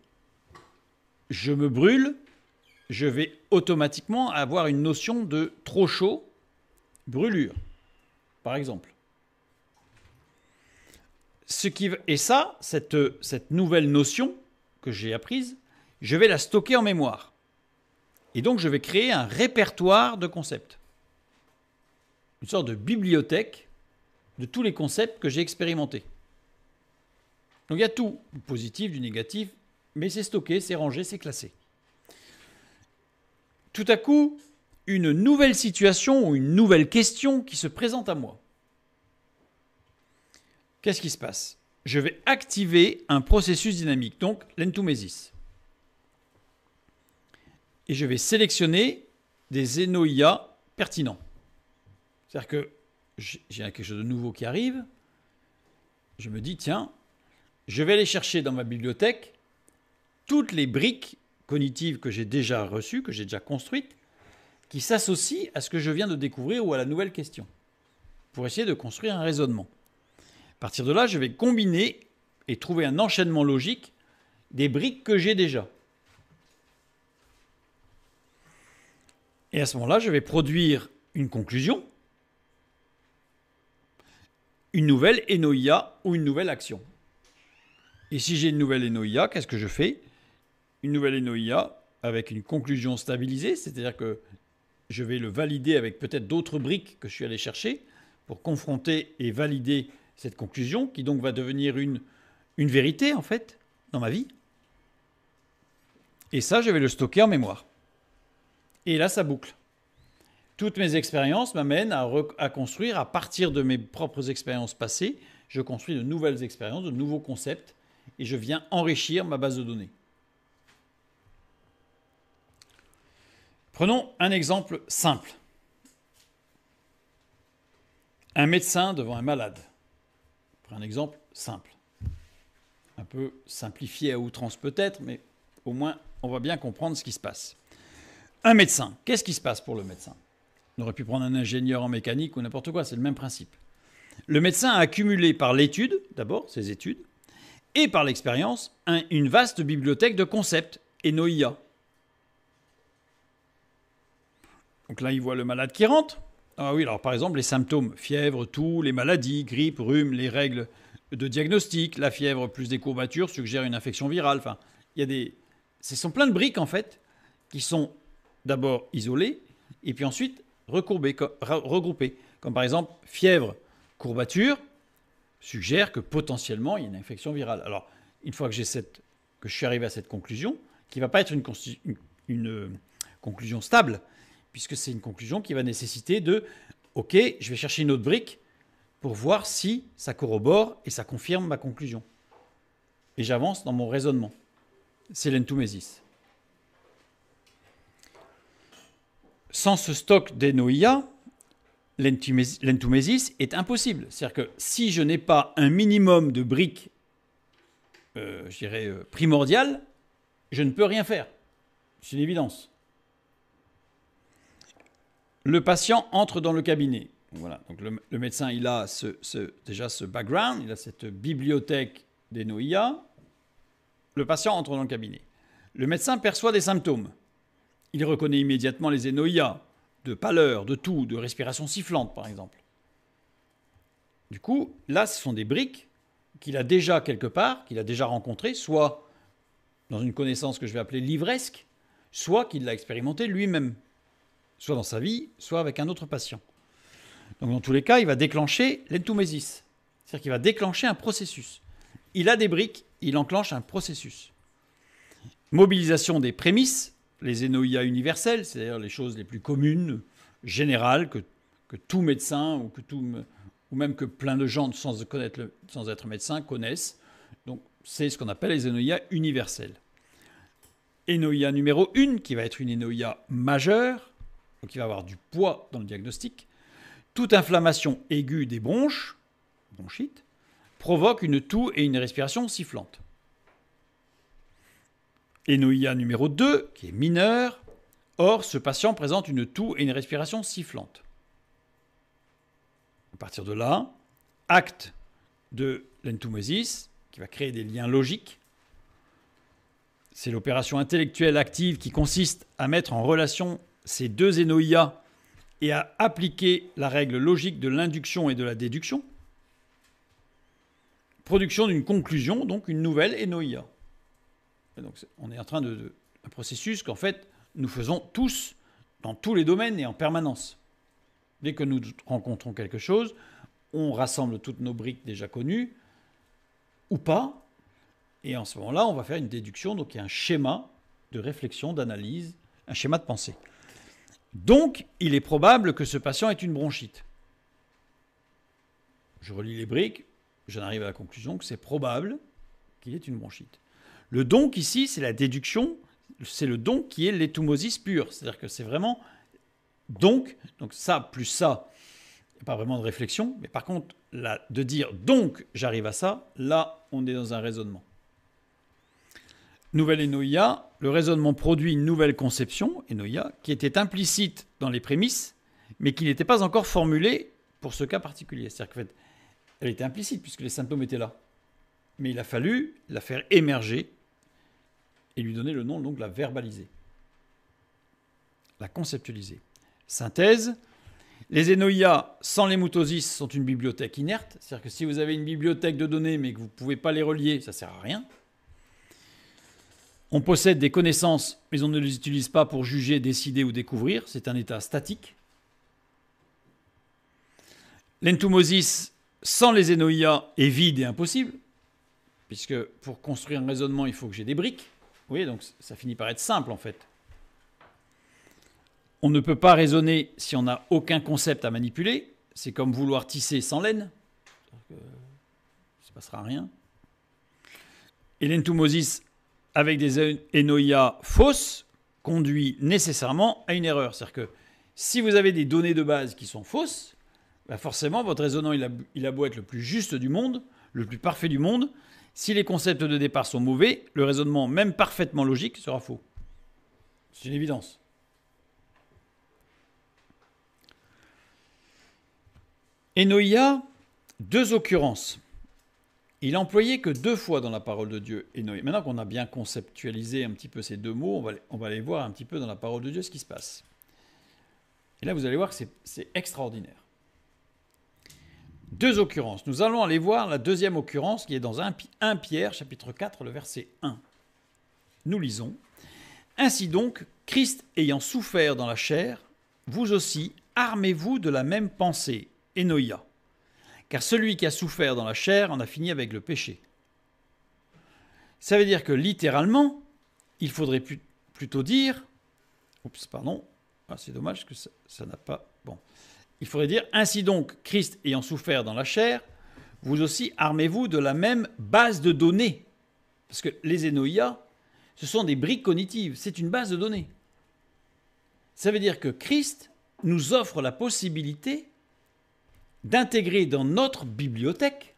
Je me brûle, je vais automatiquement avoir une notion de trop chaud brûlure, par exemple. Et ça, cette nouvelle notion que j'ai apprise, je vais la stocker en mémoire. Et donc, je vais créer un répertoire de concepts. Une sorte de bibliothèque de tous les concepts que j'ai expérimentés. Donc, il y a tout, du positif, du négatif, mais c'est stocké, c'est rangé, c'est classé. Tout à coup, une nouvelle situation ou une nouvelle question qui se présente à moi. Qu'est-ce qui se passe? Je vais activer un processus dynamique, donc l'entumesis. Et je vais sélectionner des ENOIA pertinents. C'est-à-dire que j'ai quelque chose de nouveau qui arrive. Je me dis, tiens, je vais aller chercher dans ma bibliothèque toutes les briques cognitives que j'ai déjà reçues, que j'ai déjà construites, qui s'associent à ce que je viens de découvrir ou à la nouvelle question, pour essayer de construire un raisonnement. À partir de là, je vais combiner et trouver un enchaînement logique des briques que j'ai déjà. Et à ce moment-là, je vais produire une conclusion, une nouvelle ENOIA ou une nouvelle action. Et si j'ai une nouvelle ENOIA, qu'est-ce que je fais? Une nouvelle ENOIA avec une conclusion stabilisée, c'est-à-dire que je vais le valider avec peut-être d'autres briques que je suis allé chercher pour confronter et valider cette conclusion qui donc va devenir une vérité en fait dans ma vie. Et ça, je vais le stocker en mémoire. Et là, ça boucle. Toutes mes expériences m'amènent à construire, à partir de mes propres expériences passées, je construis de nouvelles expériences, de nouveaux concepts, et je viens enrichir ma base de données. Prenons un exemple simple. Un médecin devant un malade. Prenons un exemple simple. Un peu simplifié à outrance peut-être, mais au moins on va bien comprendre ce qui se passe. Un médecin, qu'est-ce qui se passe pour le médecin? On aurait pu prendre un ingénieur en mécanique ou n'importe quoi, c'est le même principe. Le médecin a accumulé par l'étude, d'abord ses études, et par l'expérience, une vaste bibliothèque de concepts, ENOIA. Donc là, il voit le malade qui rentre. Ah oui, alors par exemple, les symptômes, fièvre, toux, les maladies, grippe, rhume, les règles de diagnostic, la fièvre plus des courbatures suggère une infection virale. Enfin, il y a des... Ce sont plein de briques, en fait, qui sont d'abord isolées, et puis ensuite regroupées. Comme par exemple, fièvre, courbature, suggère que potentiellement, il y a une infection virale. Alors, une fois que je suis arrivé à cette conclusion, qui ne va pas être une conclusion stable, puisque c'est une conclusion qui va nécessiter de « Ok, je vais chercher une autre brique pour voir si ça corrobore et ça confirme ma conclusion. » Et j'avance dans mon raisonnement. C'est l'entumesis. Sans ce stock d'ENOIA, l'entumesis est impossible. C'est-à-dire que si je n'ai pas un minimum de briques, je dirais, primordiales, je ne peux rien faire. C'est une évidence. Le patient entre dans le cabinet. Voilà. Donc le médecin, il a déjà ce background, il a cette bibliothèque d'ENOIA. Le patient entre dans le cabinet. Le médecin perçoit des symptômes. Il reconnaît immédiatement les ENOIA, de pâleur, de toux, de respiration sifflante, par exemple. Du coup, là, ce sont des briques qu'il a déjà quelque part, qu'il a déjà rencontrées, soit dans une connaissance que je vais appeler livresque, soit qu'il l'a expérimenté lui-même, soit dans sa vie, soit avec un autre patient. Donc dans tous les cas, il va déclencher l'entumesis, c'est-à-dire qu'il va déclencher un processus. Il a des briques, il enclenche un processus. Mobilisation des prémices, les ENOIA universels, c'est-à-dire les choses les plus communes, générales, que tout médecin ou même que plein de gens sans être médecin connaissent. Donc c'est ce qu'on appelle les ENOIA universels. ENOIA numéro 1, qui va être une ENOIA majeure, donc qui va avoir du poids dans le diagnostic. Toute inflammation aiguë des bronches, bronchite, provoque une toux et une respiration sifflante. ENOIA numéro 2, qui est mineur. Or, ce patient présente une toux et une respiration sifflante. À partir de là, acte de l'entumesis, qui va créer des liens logiques. C'est l'opération intellectuelle active qui consiste à mettre en relation ces deux ENOIA et à appliquer la règle logique de l'induction et de la déduction. Production d'une conclusion, donc une nouvelle Enoïa. Et donc on est en train un processus qu'en fait nous faisons tous dans tous les domaines et en permanence. Dès que nous rencontrons quelque chose, on rassemble toutes nos briques déjà connues, ou pas, et en ce moment-là, on va faire une déduction, donc il y a un schéma de réflexion, d'analyse, un schéma de pensée. Donc, il est probable que ce patient ait une bronchite. Je relis les briques, j'en arrive à la conclusion que c'est probable qu'il ait une bronchite. Le donc ici, c'est la déduction, c'est le donc qui est l'étumosis pure, c'est-à-dire que c'est vraiment donc ça plus ça, il n'y a pas vraiment de réflexion, mais par contre, là, de dire donc j'arrive à ça, là, on est dans un raisonnement. Nouvelle Enoïa, le raisonnement produit une nouvelle conception, Enoïa, qui était implicite dans les prémices, mais qui n'était pas encore formulée pour ce cas particulier. C'est-à-dire qu'en fait, elle était implicite puisque les symptômes étaient là. Mais il a fallu la faire émerger et lui donner le nom, donc la verbaliser, la conceptualiser. Synthèse, les Enoïas sans l'hématosis sont une bibliothèque inerte, c'est-à-dire que si vous avez une bibliothèque de données mais que vous ne pouvez pas les relier, ça ne sert à rien. On possède des connaissances, mais on ne les utilise pas pour juger, décider ou découvrir, c'est un état statique. L'entumosis sans les Enoïas est vide et impossible, puisque pour construire un raisonnement, il faut que j'ai des briques. Vous voyez, donc ça finit par être simple en fait. On ne peut pas raisonner si on n'a aucun concept à manipuler. C'est comme vouloir tisser sans laine. Ça ne se passera rien. Et l'entumosis avec des Enoïas fausses conduit nécessairement à une erreur. C'est-à-dire que si vous avez des données de base qui sont fausses, bah forcément votre raisonnement il a beau être le plus juste du monde, le plus parfait du monde, si les concepts de départ sont mauvais, le raisonnement, même parfaitement logique, sera faux. C'est une évidence. Enoïa, 2 occurrences. Il est employé que 2 fois dans la parole de Dieu, Enoïa. Maintenant qu'on a bien conceptualisé un petit peu ces 2 mots, on va aller voir un petit peu dans la parole de Dieu ce qui se passe. Et là, vous allez voir que c'est extraordinaire. 2 occurrences. Nous allons aller voir la deuxième occurrence qui est dans 1 Pierre, chapitre 4, le verset 1. Nous lisons. « Ainsi donc, Christ ayant souffert dans la chair, vous aussi, armez-vous de la même pensée, Enoïa. Car celui qui a souffert dans la chair en a fini avec le péché. » Ça veut dire que littéralement, il faudrait plutôt dire... Oups, pardon. Ah, c'est dommage que ça n'a pas... Bon. Il faudrait dire, ainsi donc, Christ ayant souffert dans la chair, vous aussi armez-vous de la même base de données. Parce que les Enoïas, ce sont des briques cognitives, c'est une base de données. Ça veut dire que Christ nous offre la possibilité d'intégrer dans notre bibliothèque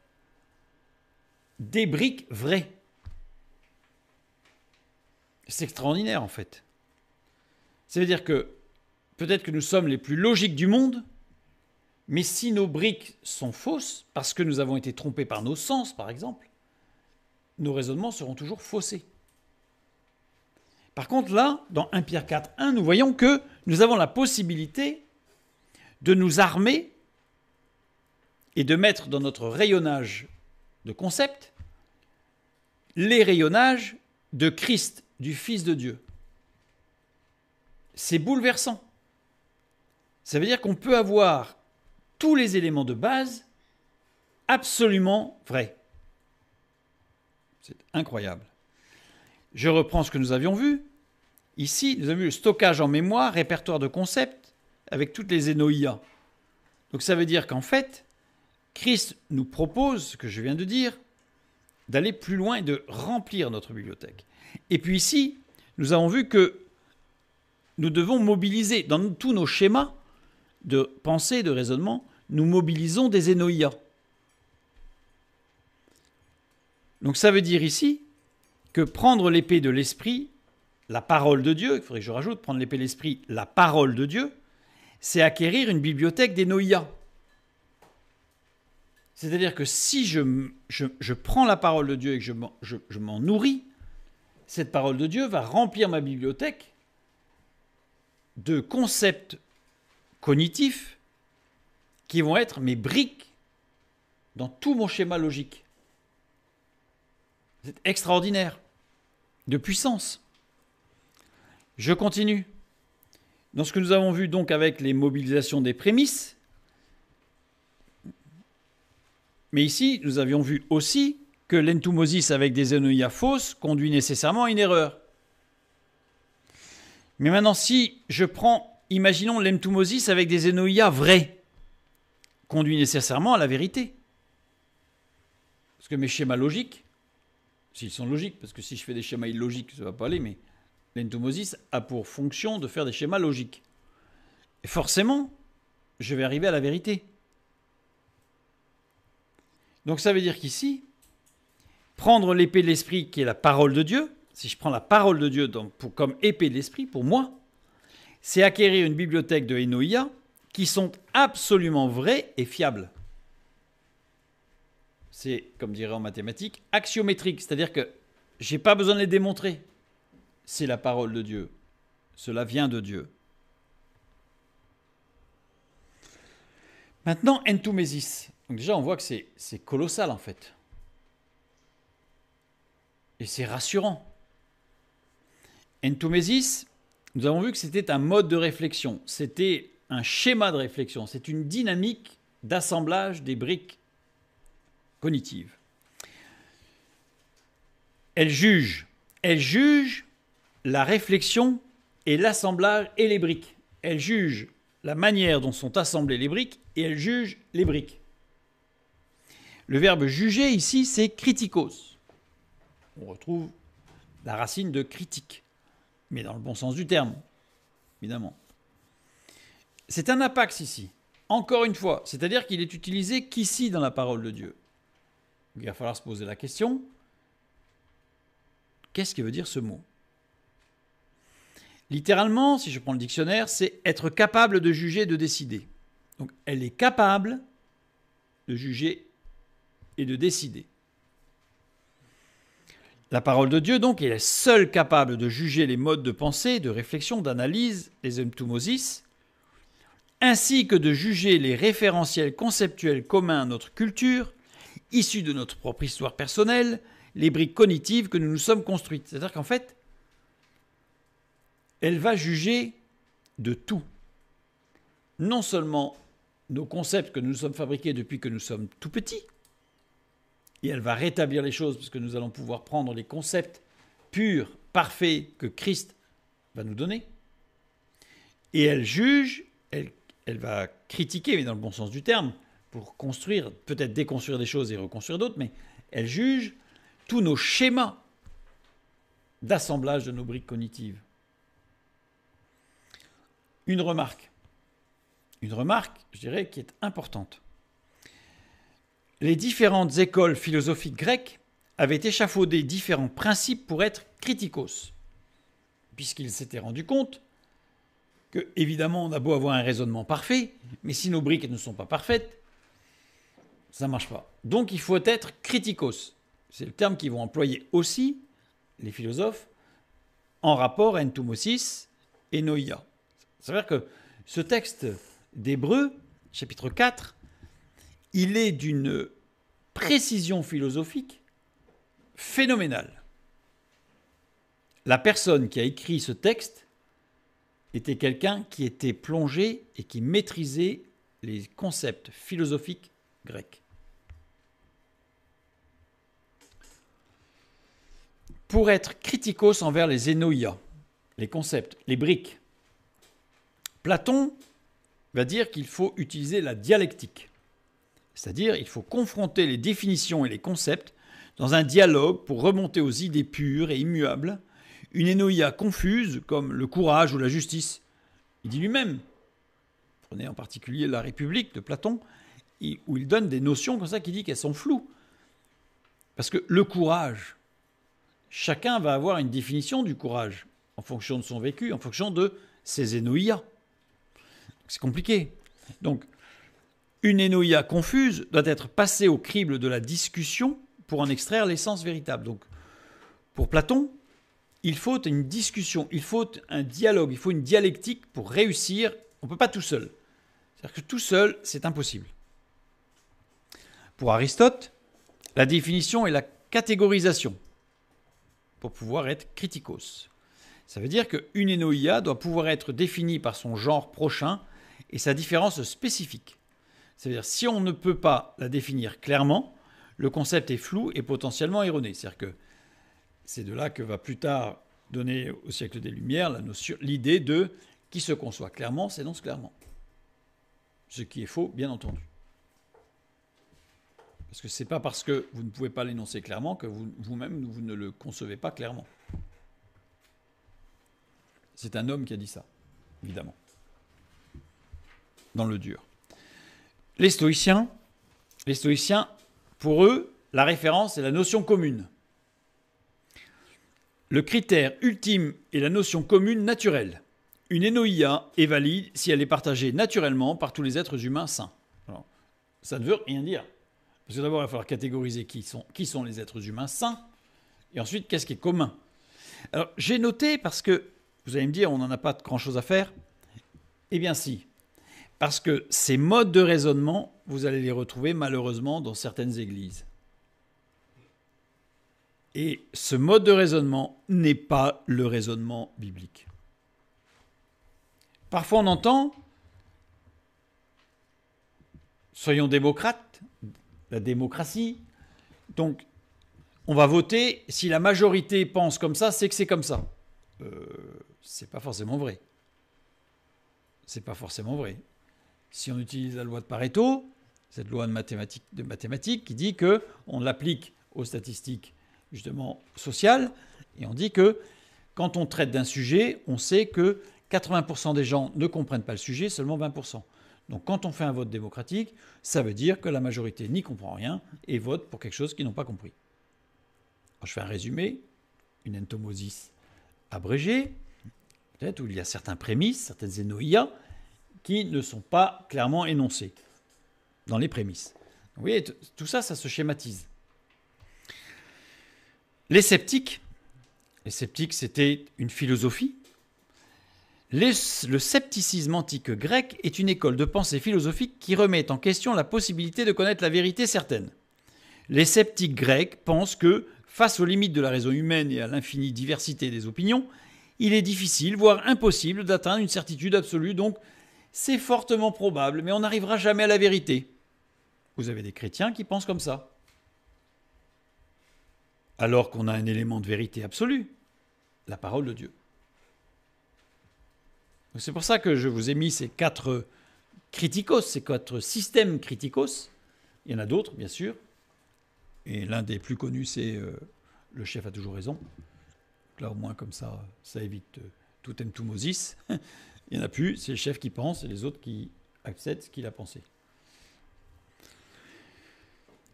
des briques vraies. C'est extraordinaire en fait. Ça veut dire que peut-être que nous sommes les plus logiques du monde, mais si nos briques sont fausses, parce que nous avons été trompés par nos sens, par exemple, nos raisonnements seront toujours faussés. Par contre, là, dans 1 Pierre 4, 1, nous voyons que nous avons la possibilité de nous armer et de mettre dans notre rayonnage de concepts les rayonnages de Christ, du Fils de Dieu. C'est bouleversant. Ça veut dire qu'on peut avoir tous les éléments de base absolument vrais. C'est incroyable. Je reprends ce que nous avions vu. Ici, nous avons vu le stockage en mémoire, répertoire de concepts, avec toutes les Enoïas. Donc ça veut dire qu'en fait, Christ nous propose, ce que je viens de dire, d'aller plus loin et de remplir notre bibliothèque. Et puis ici, nous avons vu que nous devons mobiliser, dans tous nos schémas de pensée, de raisonnement, nous mobilisons des Enoïas. Donc ça veut dire ici que prendre l'épée de l'esprit, la parole de Dieu, il faudrait que je rajoute, prendre l'épée de l'esprit, la parole de Dieu, c'est acquérir une bibliothèque d'Enoïas. C'est-à-dire que si je prends la parole de Dieu et que je m'en nourris, cette parole de Dieu va remplir ma bibliothèque de concepts cognitifs qui vont être mes briques dans tout mon schéma logique. C'est extraordinaire, de puissance. Je continue. Dans ce que nous avons vu donc avec les mobilisations des prémices, mais ici, nous avions vu aussi que l'entumosis avec des énoïas fausses conduit nécessairement à une erreur. Mais maintenant, si je prends, imaginons l'entumosis avec des énoïas vrais, conduit nécessairement à la vérité. Parce que mes schémas logiques, s'ils sont logiques, parce que si je fais des schémas illogiques, ça ne va pas aller, mais l'entumosis a pour fonction de faire des schémas logiques. Et forcément, je vais arriver à la vérité. Donc ça veut dire qu'ici, prendre l'épée de l'esprit qui est la parole de Dieu, si je prends la parole de Dieu comme épée de l'esprit, pour moi, c'est acquérir une bibliothèque de Enoïa qui sont absolument vraies et fiables. C'est, comme dirait en mathématiques, axiométrique, c'est-à-dire que je n'ai pas besoin de les démontrer. C'est la parole de Dieu. Cela vient de Dieu. Maintenant, entumesis. Donc déjà, on voit que c'est colossal en fait. Et c'est rassurant. Entumesis, nous avons vu que c'était un mode de réflexion. C'était un schéma de réflexion. C'est une dynamique d'assemblage des briques cognitives. Elle juge la réflexion et l'assemblage et les briques. Elle juge la manière dont sont assemblées les briques et elle juge les briques. Le verbe juger ici, c'est kritikos. On retrouve la racine de critique, mais dans le bon sens du terme, évidemment. C'est un apax ici, encore une fois, c'est-à-dire qu'il est utilisé qu'ici dans la parole de Dieu. Il va falloir se poser la question, qu'est-ce que veut dire ce mot ? Littéralement, si je prends le dictionnaire, c'est être capable de juger et de décider. Donc elle est capable de juger et de décider. La parole de Dieu, donc, est seule capable de juger les modes de pensée, de réflexion, d'analyse, les entumosis, ainsi que de juger les référentiels conceptuels communs à notre culture, issus de notre propre histoire personnelle, les briques cognitives que nous nous sommes construites. C'est-à-dire qu'en fait, elle va juger de tout. Non seulement nos concepts que nous nous sommes fabriqués depuis que nous sommes tout petits, et elle va rétablir les choses parce que nous allons pouvoir prendre les concepts purs, parfaits que Christ va nous donner. Et elle juge, elle va critiquer, mais dans le bon sens du terme, pour construire, peut-être déconstruire des choses et reconstruire d'autres, mais elle juge tous nos schémas d'assemblage de nos briques cognitives. Une remarque, je dirais, qui est importante. Les différentes écoles philosophiques grecques avaient échafaudé différents principes pour être kritikos, puisqu'ils s'étaient rendus compte que, évidemment, on a beau avoir un raisonnement parfait, mais si nos briques ne sont pas parfaites, ça ne marche pas. Donc il faut être kritikos. C'est le terme qu'ils vont employer aussi, les philosophes, en rapport à entumosis et noia. Ça veut dire que ce texte d'Hébreux, chapitre 4, il est d'une précision philosophique phénoménale. La personne qui a écrit ce texte était quelqu'un qui était plongé et qui maîtrisait les concepts philosophiques grecs. Pour être kritikos envers les énoïas, les concepts, les briques, Platon va dire qu'il faut utiliser la dialectique. C'est-à-dire il faut confronter les définitions et les concepts dans un dialogue pour remonter aux idées pures et immuables, une énoïa confuse comme le courage ou la justice. Il dit lui-même, prenez en particulier la République de Platon, où il donne des notions comme ça qui dit qu'elles sont floues. Parce que le courage, chacun va avoir une définition du courage en fonction de son vécu, en fonction de ses énoïas. C'est compliqué. Donc, une énoïa confuse doit être passée au crible de la discussion pour en extraire l'essence véritable. Donc, pour Platon, il faut une discussion, il faut un dialogue, il faut une dialectique pour réussir. On ne peut pas tout seul. C'est-à-dire que tout seul, c'est impossible. Pour Aristote, la définition est la catégorisation pour pouvoir être kritikos. Ça veut dire qu'une énoïa doit pouvoir être définie par son genre prochain et sa différence spécifique. C'est-à-dire si on ne peut pas la définir clairement, le concept est flou et potentiellement erroné. C'est-à-dire que c'est de là que va plus tard donner au siècle des Lumières l'idée de qui se conçoit clairement s'énonce clairement. Ce qui est faux, bien entendu. Parce que ce n'est pas parce que vous ne pouvez pas l'énoncer clairement que vous-même, vous ne le concevez pas clairement. C'est un homme qui a dit ça, évidemment. Dans le dur. Les stoïciens, pour eux, la référence est la notion commune. Le critère ultime est la notion commune naturelle. Une énoïa est valide si elle est partagée naturellement par tous les êtres humains sains. Alors, ça ne veut rien dire. Parce que d'abord, il va falloir catégoriser qui sont les êtres humains sains, et ensuite, qu'est-ce qui est commun. Alors, j'ai noté, parce que, vous allez me dire, on n'en a pas grand-chose à faire. Eh bien si, parce que ces modes de raisonnement, vous allez les retrouver malheureusement dans certaines églises. Et ce mode de raisonnement n'est pas le raisonnement biblique. Parfois on entend, soyons démocrates, la démocratie, donc on va voter, si la majorité pense comme ça, c'est que c'est comme ça. C'est pas forcément vrai. C'est pas forcément vrai. Si on utilise la loi de Pareto, cette loi de mathématiques qui dit qu'on l'applique aux statistiques justement sociales, et on dit que quand on traite d'un sujet, on sait que 80% des gens ne comprennent pas le sujet, seulement 20%. Donc quand on fait un vote démocratique, ça veut dire que la majorité n'y comprend rien et vote pour quelque chose qu'ils n'ont pas compris. Alors, je fais un résumé, une entomosis abrégée, peut-être où il y a certaines prémices, certaines énoïas, qui ne sont pas clairement énoncées dans les prémices. Vous voyez, tout ça, ça se schématise. Les sceptiques, c'était une philosophie. Le scepticisme antique grec est une école de pensée philosophique qui remet en question la possibilité de connaître la vérité certaine. Les sceptiques grecs pensent que, face aux limites de la raison humaine et à l'infinie diversité des opinions, il est difficile, voire impossible, d'atteindre une certitude absolue. Donc, c'est fortement probable, mais on n'arrivera jamais à la vérité. Vous avez des chrétiens qui pensent comme ça. Alors qu'on a un élément de vérité absolue, la parole de Dieu. C'est pour ça que je vous ai mis ces 4 critikos, ces 4 systèmes critikos. Il y en a d'autres, bien sûr. Et l'un des plus connus, c'est le chef a toujours raison. Là, au moins, comme ça évite tout entomosis. Il n'y en a plus, c'est le chef qui pense et les autres qui acceptent ce qu'il a pensé.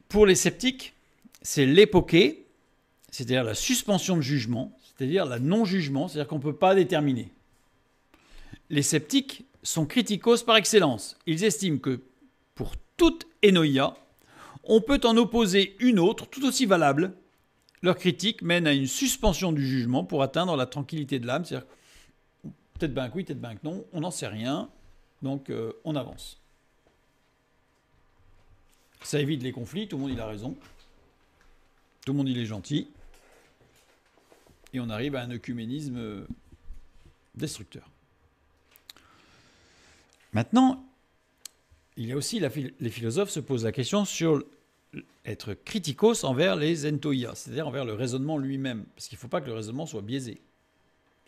Pour les sceptiques, c'est l'époquée, c'est-à-dire la suspension de jugement, c'est-à-dire la non-jugement, c'est-à-dire qu'on ne peut pas déterminer. Les sceptiques sont critikos par excellence. Ils estiment que pour toute énoïa, on peut en opposer une autre tout aussi valable. Leur critique mène à une suspension du jugement pour atteindre la tranquillité de l'âme, c'est-à-dire peut-être ben que oui, peut-être ben que non, on n'en sait rien, donc on avance. Ça évite les conflits, tout le monde il a raison, tout le monde il est gentil, et on arrive à un œcuménisme destructeur. Maintenant, il y a aussi, les philosophes se posent la question sur être critikos envers les entoïas, c'est-à-dire envers le raisonnement lui-même, parce qu'il ne faut pas que le raisonnement soit biaisé.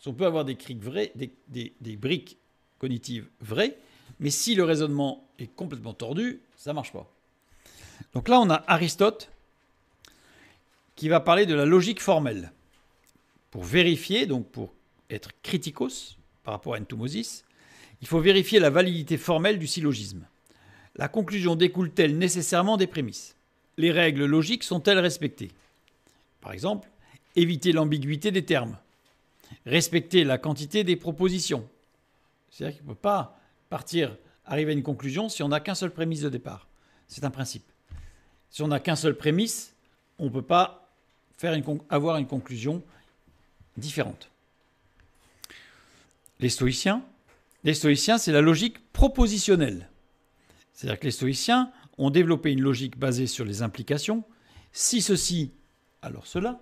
On peut avoir des briques cognitives vraies, mais si le raisonnement est complètement tordu, ça ne marche pas. Donc là, on a Aristote qui va parler de la logique formelle. Pour vérifier, donc pour être critikos par rapport à entomosis, il faut vérifier la validité formelle du syllogisme. La conclusion découle-t-elle nécessairement des prémices? Les règles logiques sont-elles respectées? Par exemple, éviter l'ambiguïté des termes. Respecter la quantité des propositions. C'est-à-dire qu'il ne peut pas arriver à une conclusion si on n'a qu'un seul prémisse de départ. C'est un principe. Si on n'a qu'un seul prémisse, on ne peut pas avoir une conclusion différente. Les stoïciens, c'est la logique propositionnelle. C'est-à-dire que les stoïciens ont développé une logique basée sur les implications. Si ceci, alors cela.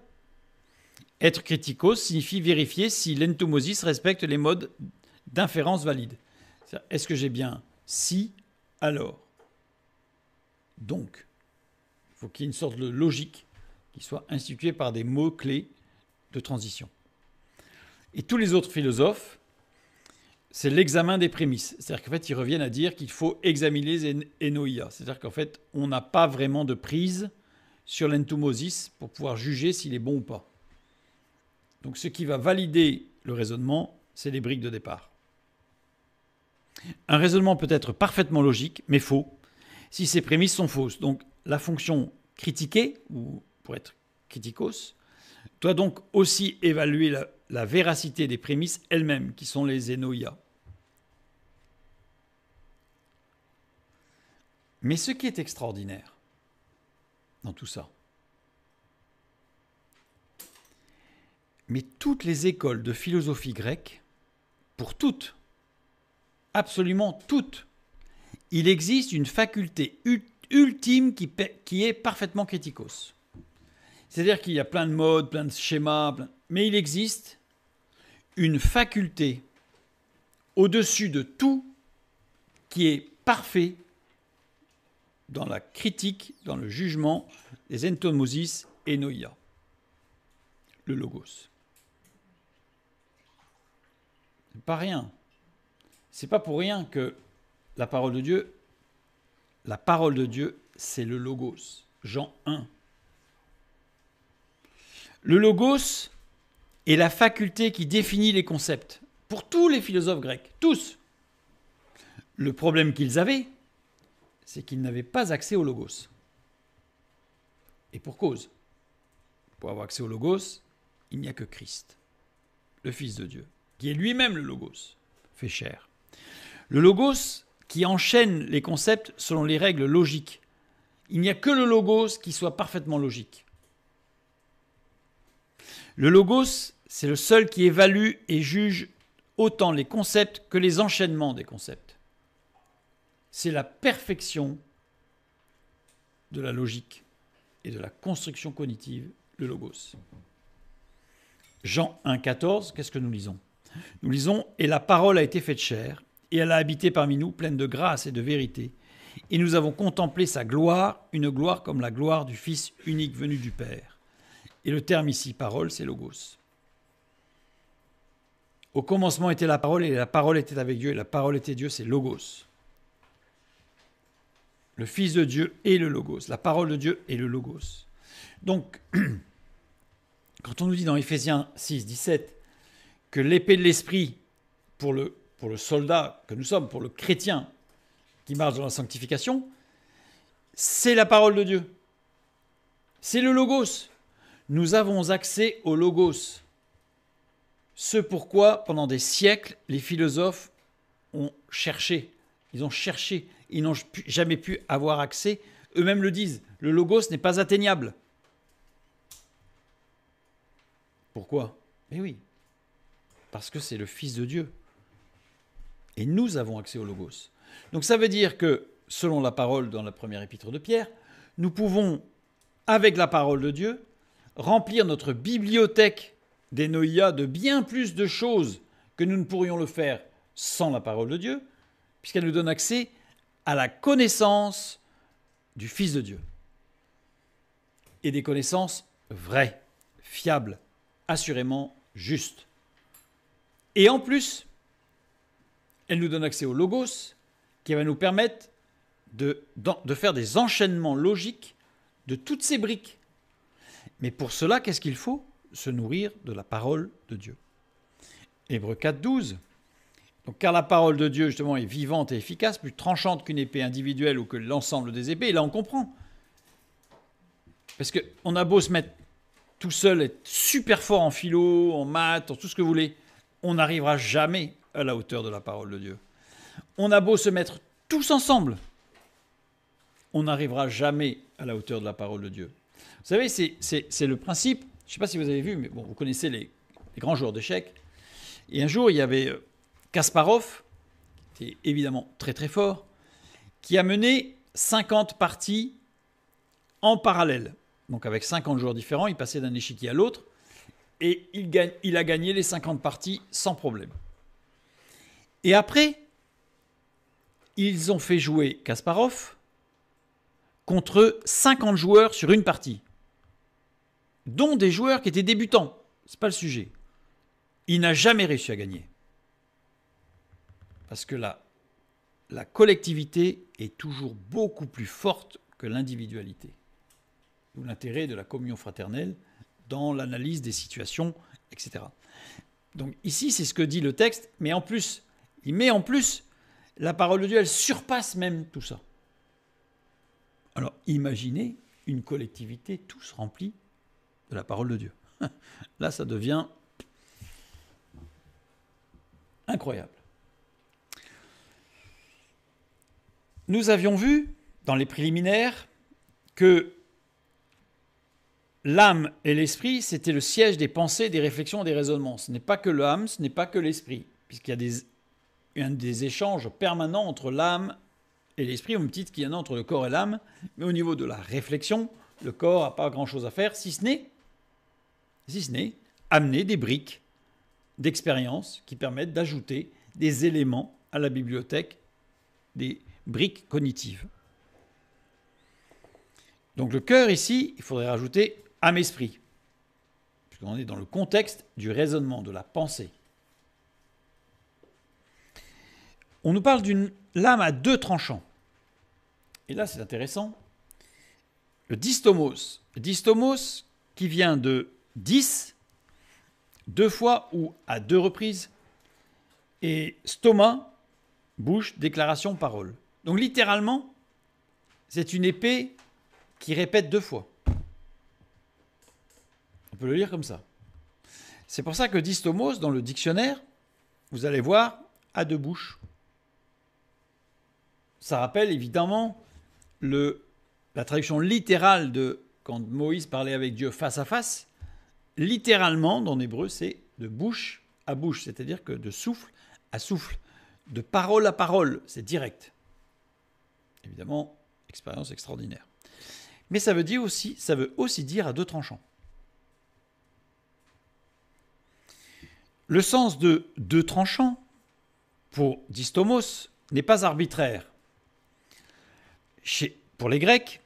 Être criticos signifie vérifier si l'entomosis respecte les modes d'inférence valides. Est-ce que j'ai bien si, alors. Donc, il faut qu'il y ait une sorte de logique qui soit instituée par des mots-clés de transition. Et tous les autres philosophes, c'est l'examen des prémices. C'est-à-dire qu'en fait, ils reviennent à dire qu'il faut examiner les enoia. C'est-à-dire qu'en fait, on n'a pas vraiment de prise sur l'entomosis pour pouvoir juger s'il est bon ou pas. Donc ce qui va valider le raisonnement, c'est les briques de départ. Un raisonnement peut être parfaitement logique, mais faux, si ses prémices sont fausses. Donc la fonction critiquer, ou pour être criticos, doit donc aussi évaluer la véracité des prémices elles-mêmes, qui sont les enoia. Mais ce qui est extraordinaire dans tout ça, mais toutes les écoles de philosophie grecque, pour toutes, absolument toutes, il existe une faculté ultime qui est parfaitement criticos. C'est-à-dire qu'il y a plein de modes, plein de schémas, mais il existe une faculté au-dessus de tout qui est parfait dans la critique, dans le jugement des entomosis et noia, le logos. C'est pas rien. C'est pas pour rien que la parole de Dieu, c'est le logos. Jean 1. Le logos est la faculté qui définit les concepts. Pour tous les philosophes grecs, tous. Le problème qu'ils avaient, c'est qu'ils n'avaient pas accès au logos. Et pour cause. Pour avoir accès au logos, il n'y a que Christ, le Fils de Dieu, qui est lui-même le logos, fait chair. Le logos qui enchaîne les concepts selon les règles logiques. Il n'y a que le logos qui soit parfaitement logique. Le logos, c'est le seul qui évalue et juge autant les concepts que les enchaînements des concepts. C'est la perfection de la logique et de la construction cognitive, le logos. Jean 1,14, qu'est-ce que nous lisons ? Nous lisons « Et la parole a été faite chair, et elle a habité parmi nous, pleine de grâce et de vérité. Et nous avons contemplé sa gloire, une gloire comme la gloire du Fils unique venu du Père. » Et le terme ici, parole, c'est logos. Au commencement était la parole, et la parole était avec Dieu, et la parole était Dieu, c'est logos. Le Fils de Dieu est le logos. La parole de Dieu est le logos. Donc, quand on nous dit dans Éphésiens 6, 17, que l'épée de l'esprit, pour le soldat que nous sommes, pour le chrétien qui marche dans la sanctification, c'est la parole de Dieu. C'est le logos. Nous avons accès au logos. Ce pourquoi, pendant des siècles, les philosophes ont cherché. Ils ont cherché. Ils n'ont jamais pu avoir accès. Eux-mêmes le disent. Le logos n'est pas atteignable. Pourquoi ? Eh oui. Parce que c'est le Fils de Dieu. Et nous avons accès au logos. Donc ça veut dire que, selon la parole dans la première épître de Pierre, nous pouvons, avec la parole de Dieu, remplir notre bibliothèque des noïas de bien plus de choses que nous ne pourrions le faire sans la parole de Dieu, puisqu'elle nous donne accès à la connaissance du Fils de Dieu. Et des connaissances vraies, fiables, assurément justes. Et en plus, elle nous donne accès au logos qui va nous permettre de faire des enchaînements logiques de toutes ces briques. Mais pour cela, qu'est-ce qu'il faut ? Se nourrir de la parole de Dieu. Hébreux 4, 12. Donc, car la parole de Dieu, justement, est vivante et efficace, plus tranchante qu'une épée individuelle ou que l'ensemble des épées. Et là, on comprend. Parce qu'on a beau se mettre tout seul, être super fort en philo, en maths, en tout ce que vous voulez, on n'arrivera jamais à la hauteur de la parole de Dieu. On a beau se mettre tous ensemble, on n'arrivera jamais à la hauteur de la parole de Dieu. Vous savez, c'est le principe, je ne sais pas si vous avez vu, mais bon, vous connaissez les grands joueurs d'échecs. Et un jour, il y avait Kasparov, qui était évidemment très très fort, qui a mené 50 parties en parallèle. Donc avec 50 joueurs différents, il passait d'un échiquier à l'autre et il a gagné les 50 parties sans problème. Et après, ils ont fait jouer Kasparov contre 50 joueurs sur une partie, dont des joueurs qui étaient débutants. Ce n'est pas le sujet. Il n'a jamais réussi à gagner. Parce que la collectivité est toujours beaucoup plus forte que l'individualité. D'où l'intérêt de la communion fraternelle dans l'analyse des situations, etc. Donc ici, c'est ce que dit le texte, mais en plus, la parole de Dieu, elle surpasse même tout ça. Alors imaginez une collectivité tous remplis de la parole de Dieu. Là, ça devient incroyable. Nous avions vu dans les préliminaires que l'âme et l'esprit, c'était le siège des pensées, des réflexions et des raisonnements. Ce n'est pas que l'âme, ce n'est pas que l'esprit, puisqu'il y a des échanges permanents entre l'âme et l'esprit, au même titre qu'il y en a entre le corps et l'âme. Mais au niveau de la réflexion, le corps n'a pas grand-chose à faire, si ce n'est amener des briques d'expérience qui permettent d'ajouter des éléments à la bibliothèque, des briques cognitives. Donc le cœur ici, il faudrait rajouter âme-esprit, puisqu'on est dans le contexte du raisonnement, de la pensée. On nous parle d'une lame à deux tranchants. Et là, c'est intéressant. Le distomos. Le distomos qui vient de 10, deux fois ou à deux reprises, et stoma, bouche, déclaration, parole. Donc littéralement, c'est une épée qui répète deux fois. On peut le lire comme ça. C'est pour ça que distomos, dans le dictionnaire, vous allez voir, à deux bouches. Ça rappelle évidemment la traduction littérale de quand Moïse parlait avec Dieu face à face. Littéralement, dans l'hébreu, c'est de bouche à bouche, c'est-à-dire que de souffle à souffle, de parole à parole, c'est direct. Évidemment, expérience extraordinaire. Mais ça veut aussi dire à deux tranchants. Le sens de deux tranchants, pour distomos, n'est pas arbitraire. Pour les Grecs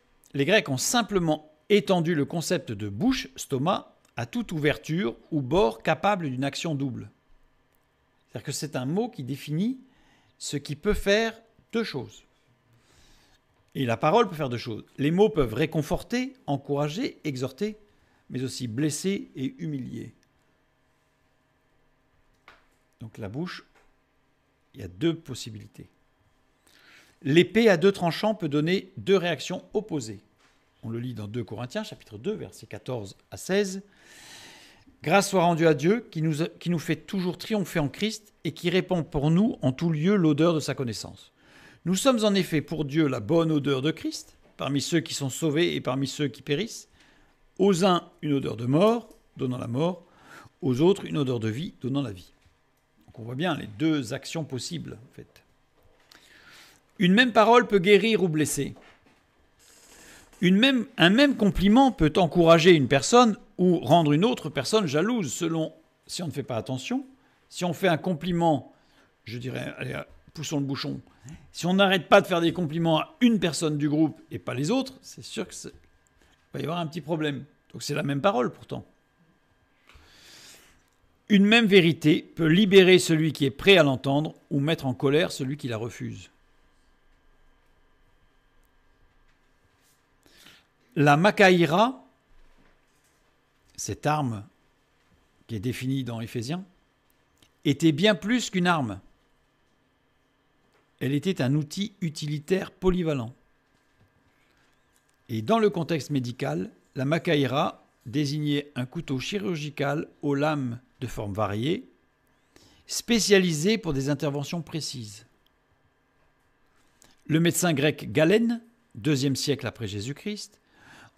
ont simplement étendu le concept de bouche, stoma, à toute ouverture ou bord capable d'une action double. C'est-à-dire que c'est un mot qui définit ce qui peut faire deux choses. Et la parole peut faire deux choses. Les mots peuvent réconforter, encourager, exhorter, mais aussi blesser et humilier. Donc la bouche, il y a deux possibilités. L'épée à deux tranchants peut donner deux réactions opposées. On le lit dans 2 Corinthiens, chapitre 2, versets 14 à 16. « Grâce soit rendue à Dieu, qui nous fait toujours triompher en Christ et qui répand pour nous en tout lieu l'odeur de sa connaissance. Nous sommes en effet pour Dieu la bonne odeur de Christ, parmi ceux qui sont sauvés et parmi ceux qui périssent. Aux uns, une odeur de mort, donnant la mort, aux autres, une odeur de vie, donnant la vie. » Donc on voit bien les deux actions possibles, en fait. Une même parole peut guérir ou blesser. Un même compliment peut encourager une personne ou rendre une autre personne jalouse, selon si on ne fait pas attention. Si on fait un compliment, je dirais, allez, poussons le bouchon. Si on n'arrête pas de faire des compliments à une personne du groupe et pas les autres, c'est sûr qu'il va y avoir un petit problème. Donc c'est la même parole pourtant. Une même vérité peut libérer celui qui est prêt à l'entendre ou mettre en colère celui qui la refuse. La Makaïra, cette arme qui est définie dans Éphésiens, était bien plus qu'une arme. Elle était un outil utilitaire polyvalent. Et dans le contexte médical, la Makaïra désignait un couteau chirurgical aux lames de formes variées, spécialisé pour des interventions précises. Le médecin grec Galène, 2e siècle après Jésus-Christ,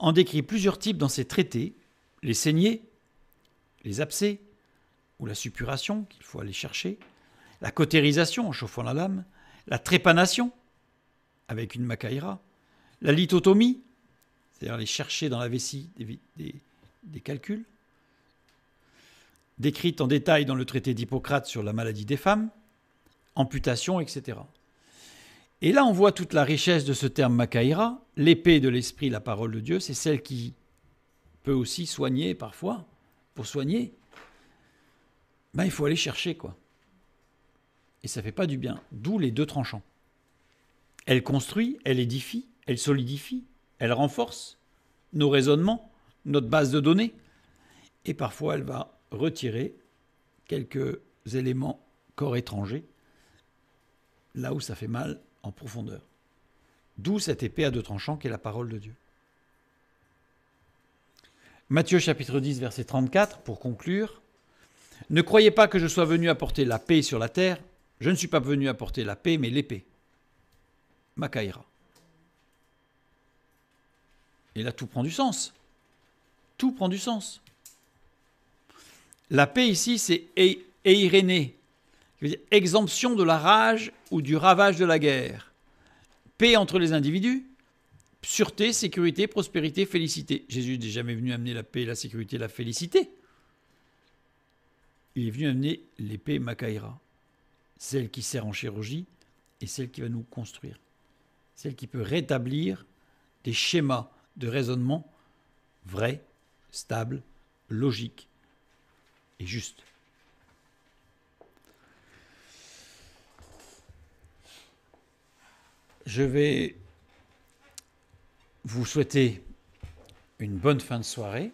en décrit plusieurs types dans ses traités, les saignées, les abcès ou la suppuration, qu'il faut aller chercher, la cautérisation en chauffant la lame, la trépanation, avec une Macaïra. La lithotomie, c'est-à-dire aller chercher dans la vessie des calculs, décrite en détail dans le traité d'Hippocrate sur la maladie des femmes, amputation, etc. Et là, on voit toute la richesse de ce terme Macaïra. L'épée de l'esprit, la parole de Dieu, c'est celle qui peut aussi soigner parfois. Pour soigner, il faut aller chercher, quoi. Et ça ne fait pas du bien. D'où les deux tranchants. Elle construit, elle édifie, elle solidifie, elle renforce nos raisonnements, notre base de données. Et parfois, elle va retirer quelques éléments corps étrangers, là où ça fait mal en profondeur. D'où cette épée à deux tranchants qui est la parole de Dieu. Matthieu chapitre 10, verset 34, pour conclure. « Ne croyez pas que je sois venu apporter la paix sur la terre. Je ne suis pas venu apporter la paix, mais l'épée. » Macaïra. Et là, tout prend du sens. Tout prend du sens. La paix ici, c'est eiréné, exemption de la rage ou du ravage de la guerre. Paix entre les individus, sûreté, sécurité, prospérité, félicité. Jésus n'est jamais venu amener la paix, la sécurité, la félicité. Il est venu amener l'épée Macaïra, celle qui sert en chirurgie et celle qui va nous construire. Celle qui peut rétablir des schémas de raisonnement vrais, stables, logiques et justes. Je vais vous souhaiter une bonne fin de soirée.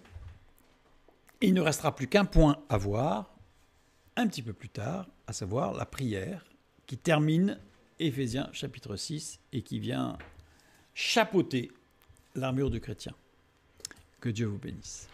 Il ne restera plus qu'un point à voir un petit peu plus tard, à savoir la prière qui termine Éphésiens chapitre 6 et qui vient chapeauter l'armure du chrétien. Que Dieu vous bénisse.